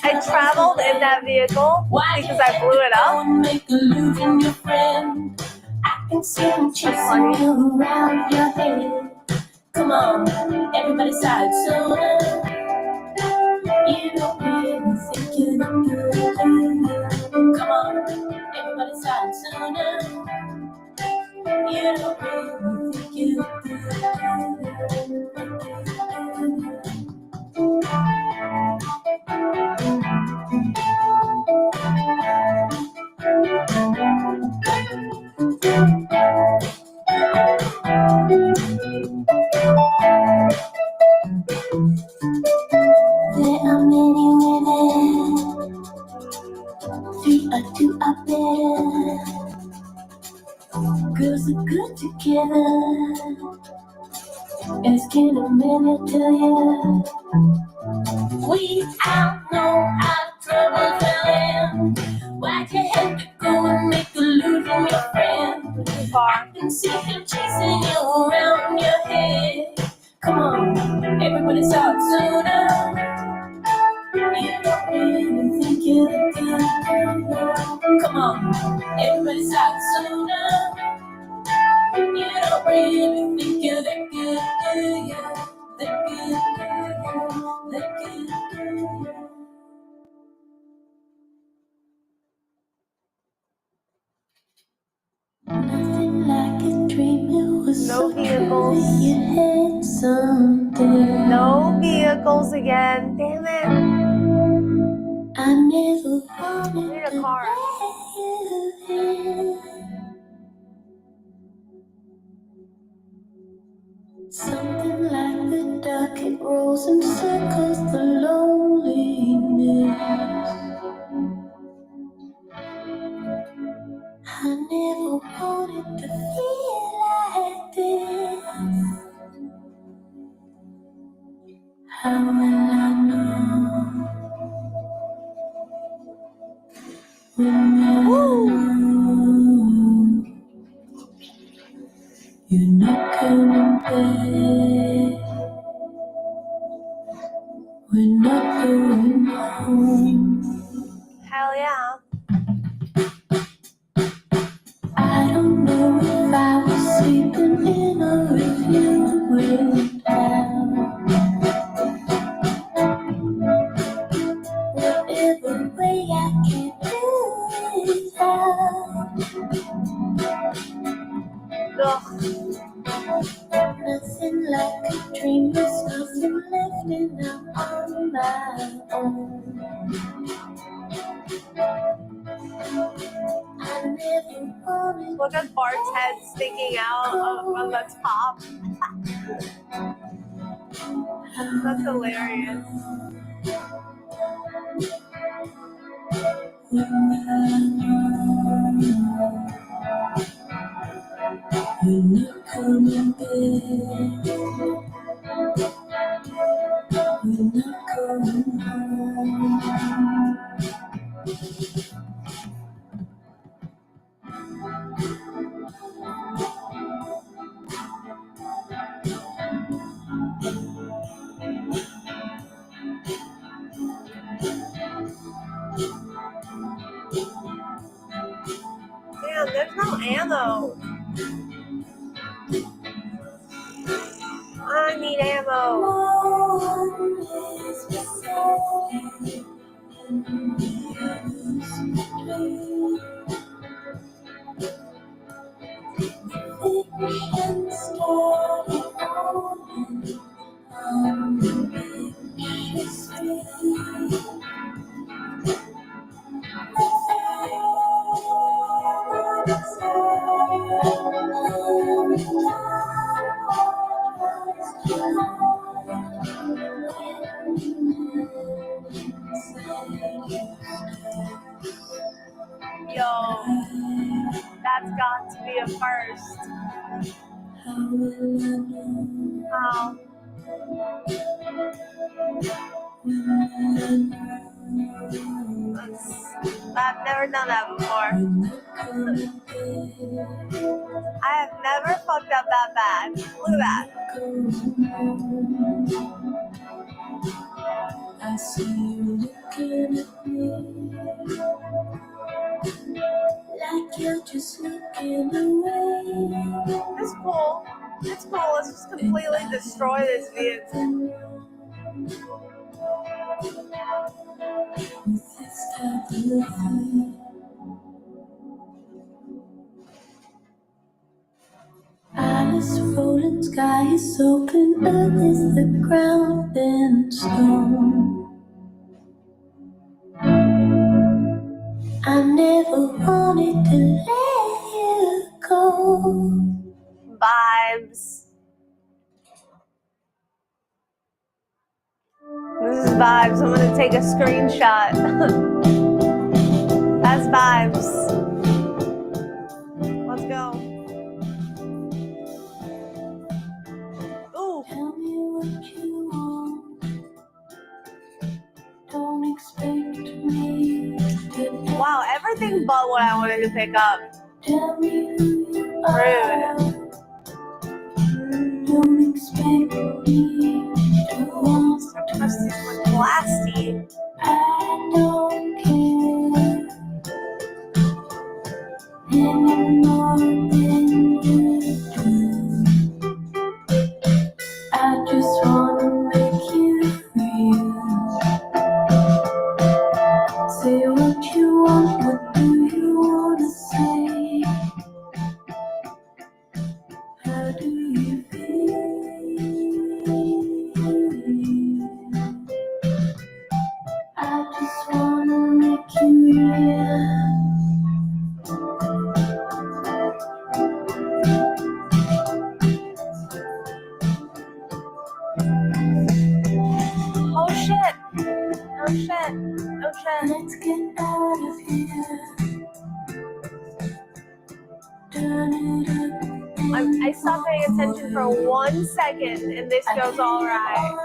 I traveled in that vehicle because I blew it up. Make a lose in your friend. I can see him chasing you around your head. Come on, everybody side soda. You don't really think you're good, do you? Come on, everybody side soda. You don't really think you're good, do you? There are many women, 3 or 2 are better. Girls are good together. Asking a man to tell you, we all know our troubles will end. Why'd you have to go and make a lose in your friend? I can see him chasing you around your head. Come on, everybody start sooner. You don't really think you're good. Come on, everybody start sooner. You don't really think you're that good, do you? That good, that good, do you? Nothing like a dream, it was No so vehicles. true that you had something. No vehicles again. Damn it. I never wanted Need a to car. let you in. Something like the dark, it rolls and circles the loneliness. I never wanted to feel like this. How will I know when you're not coming back? We're not going home. Hell yeah. I don't know if I was sleeping in or if you went out. Whatever way I can do it out. Ugh. Nothing like a dream, there's nothing left and I'm on my own. I never wanted. Look at Bart's head sticking out on the top. That's hilarious. We're not coming back. We're not coming home. More ammo. I need ammo. Yo, that's got to be a first. Wow. I've never done that before. I have never fucked up that bad. Look at that. I see you looking at me like you're just looking away. It's cool. It's cool. Let's just completely destroy this vehicle. With this type of thing. Eyes rolling, sky is open, earth is the ground and stone. I never wanted to let you go. Vibes. This is vibes. I'm gonna take a screenshot. That's vibes. Let's go. Ooh. Tell me what you want. Don't expect me to Wow, everything but what I wanted to pick up. tell me who you are. Rude. Don't expect me to want Trusting with Blasty. I don't care any more than you do. I just wanna make you real. Say what you want, what do you wanna say? How do you feel? I just wanna make you real. Oh shit. Oh shit. Oh shit. Let's get out of here. Turn it up. I stopped paying attention for 1 second and this goes alright.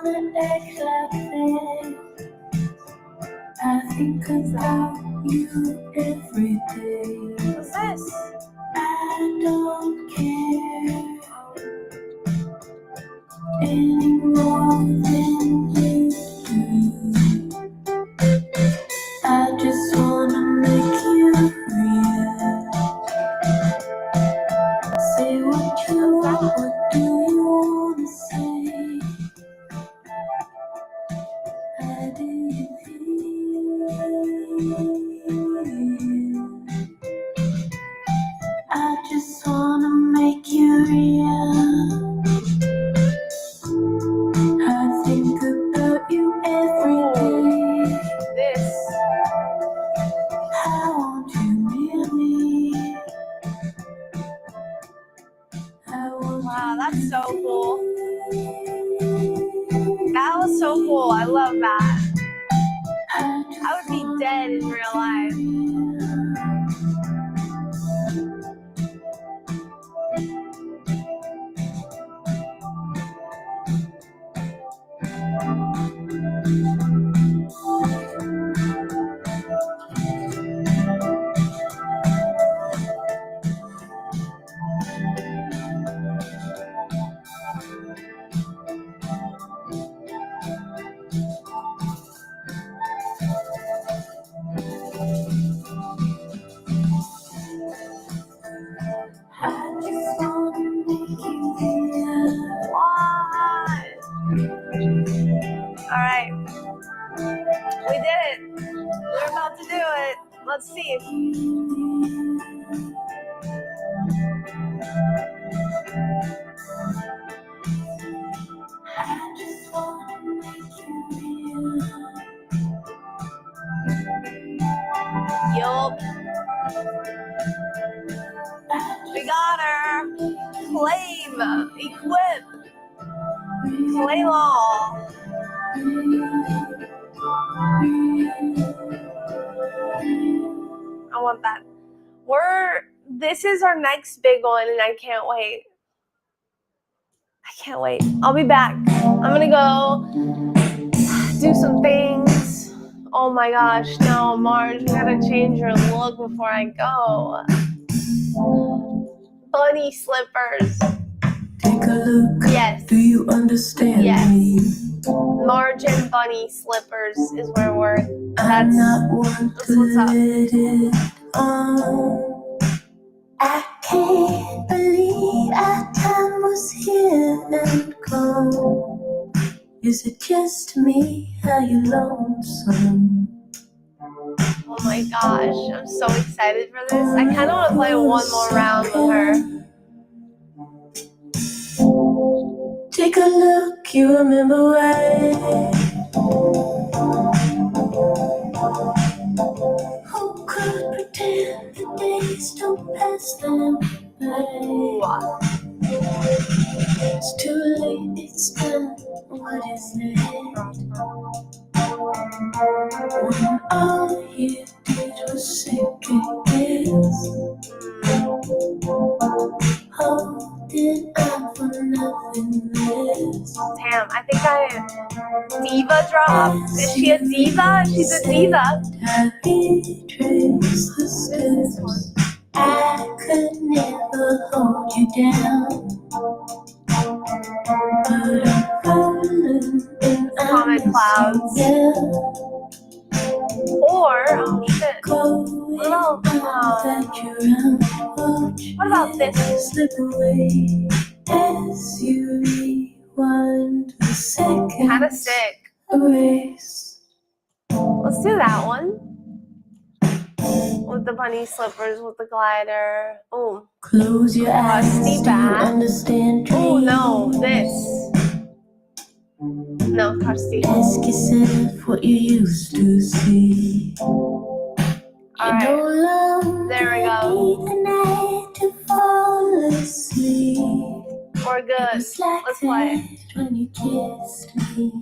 I think about you every day. What's this? I don't care any more than you do. I just wanna make you real. Say what you want, what do you wanna say? How do you feel? I just wanna make you real. I think about you every day. This. I want you really. I want Wow, you that's so cool. really. That was so cool. I love that. I I would be dead in real life. Let's see. I just wanna make you real. Yup. We got her. Claim. Equip. Claim all. I want that. This is our next big one, and I can't wait. I can't wait. I'll be back. I'm gonna go do some things. Oh my gosh, no, Marge, we gotta change your look before I go. Bunny slippers. Take a look. Yes. Do you understand Yes. me? Marge and bunny slippers is where we're. I'm not one That's to what's up. let it on. I can't believe our time was here and gone. Is it just me? Are you lonesome? Oh my gosh, I'm so excited for this. I kind of want to play one more round with her. Take a look, you remember why? Who could pretend the days don't pass them by? It's too late, it's done. What is left? When all you did was second guess, holding on for nothing less. Damn, I think diva dropped. Is she a diva? She's a diva. I retrace the steps. I could never hold you down, but I'm falling and Comet I'm clouds. down. Or, oh shit. What about this? Slip away as you rewind the second. Kind of sick. Erase. Let's do that one. With the bunny slippers, with the glider. Oh, Close your eyes. Rusty Do you bat. understand? Oh no, this. No, crusty. Ask yourself what you used to see. Alright, there we go. Need the night to fall asleep. We're good. Let's play. When you kissed me.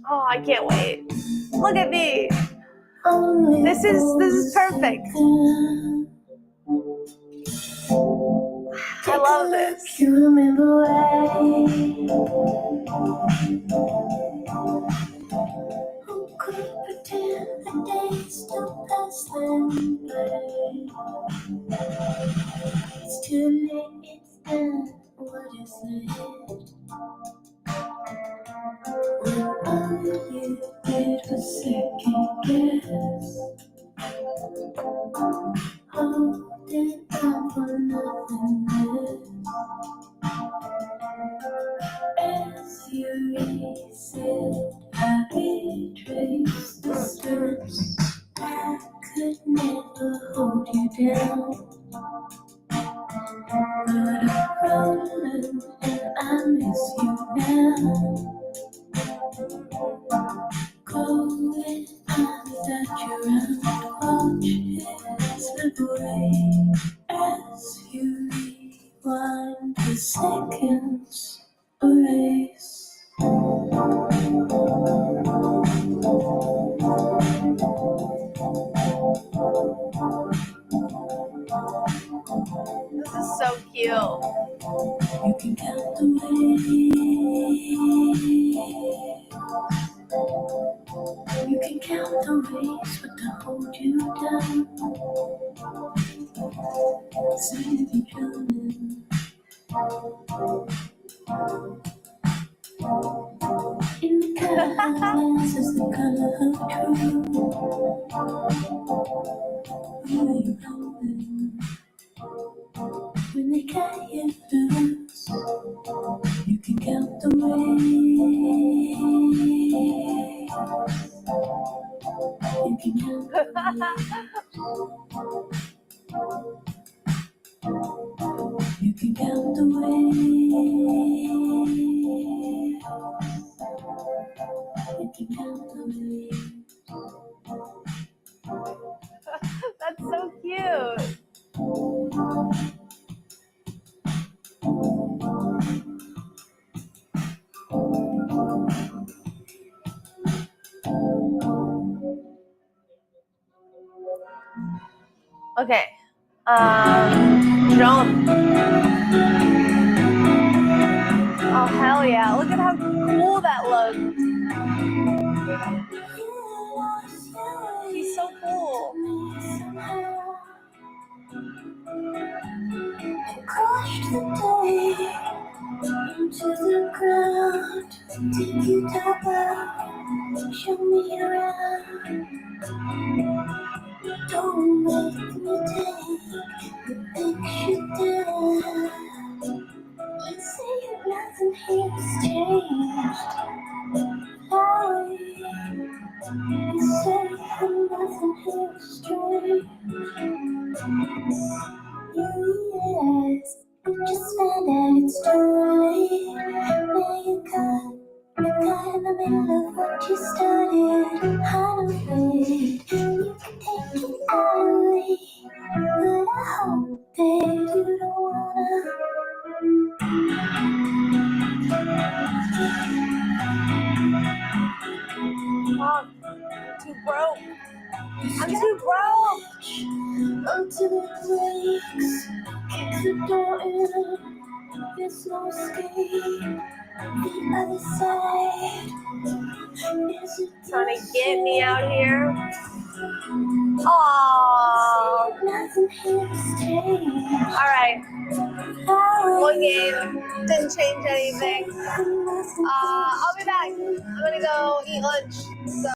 Oh, I can't wait. Look at me. Only This is perfect. I love this. You remember why? Who could pretend the days don't pass them by? It's too late, it's done. What is left? When all you did was second guess, holding on for nothing less. As you reset, I retrace the steps. I could never hold you down, but I'm rolling and I miss you now. Going on without you around, watch it slip away as you rewind the seconds. Erase. This is so cute. You can count the ways. You can count the ways, but to hold you down. Save you drowning. In the color of glass is the color of truth. Who are you holding? When they cut you loose, you can count the ways. You can count the ways. You can count the ways. You can count the ways. That's so cute. Okay. Jump. Oh, hell yeah. Look at how cool that looks. He's so cool. Crushed the day into the ground. Take you down, show me around. Don't make me take the picture down. You say nothing has changed. Lie. You say nothing has changed. Yes, just found out it's too late. Now you're caught in the middle of what you started. I'm afraid you can take it away, but I hope that you don't wanna. Mom, I'm too broke. I'm too broke. Until it breaks, kick the door in. There's no escape. The other side is it Trying to get me out here. Aww. nothing has changed. Alright. One game. Didn't change anything. I'll be back. I'm gonna go eat lunch. So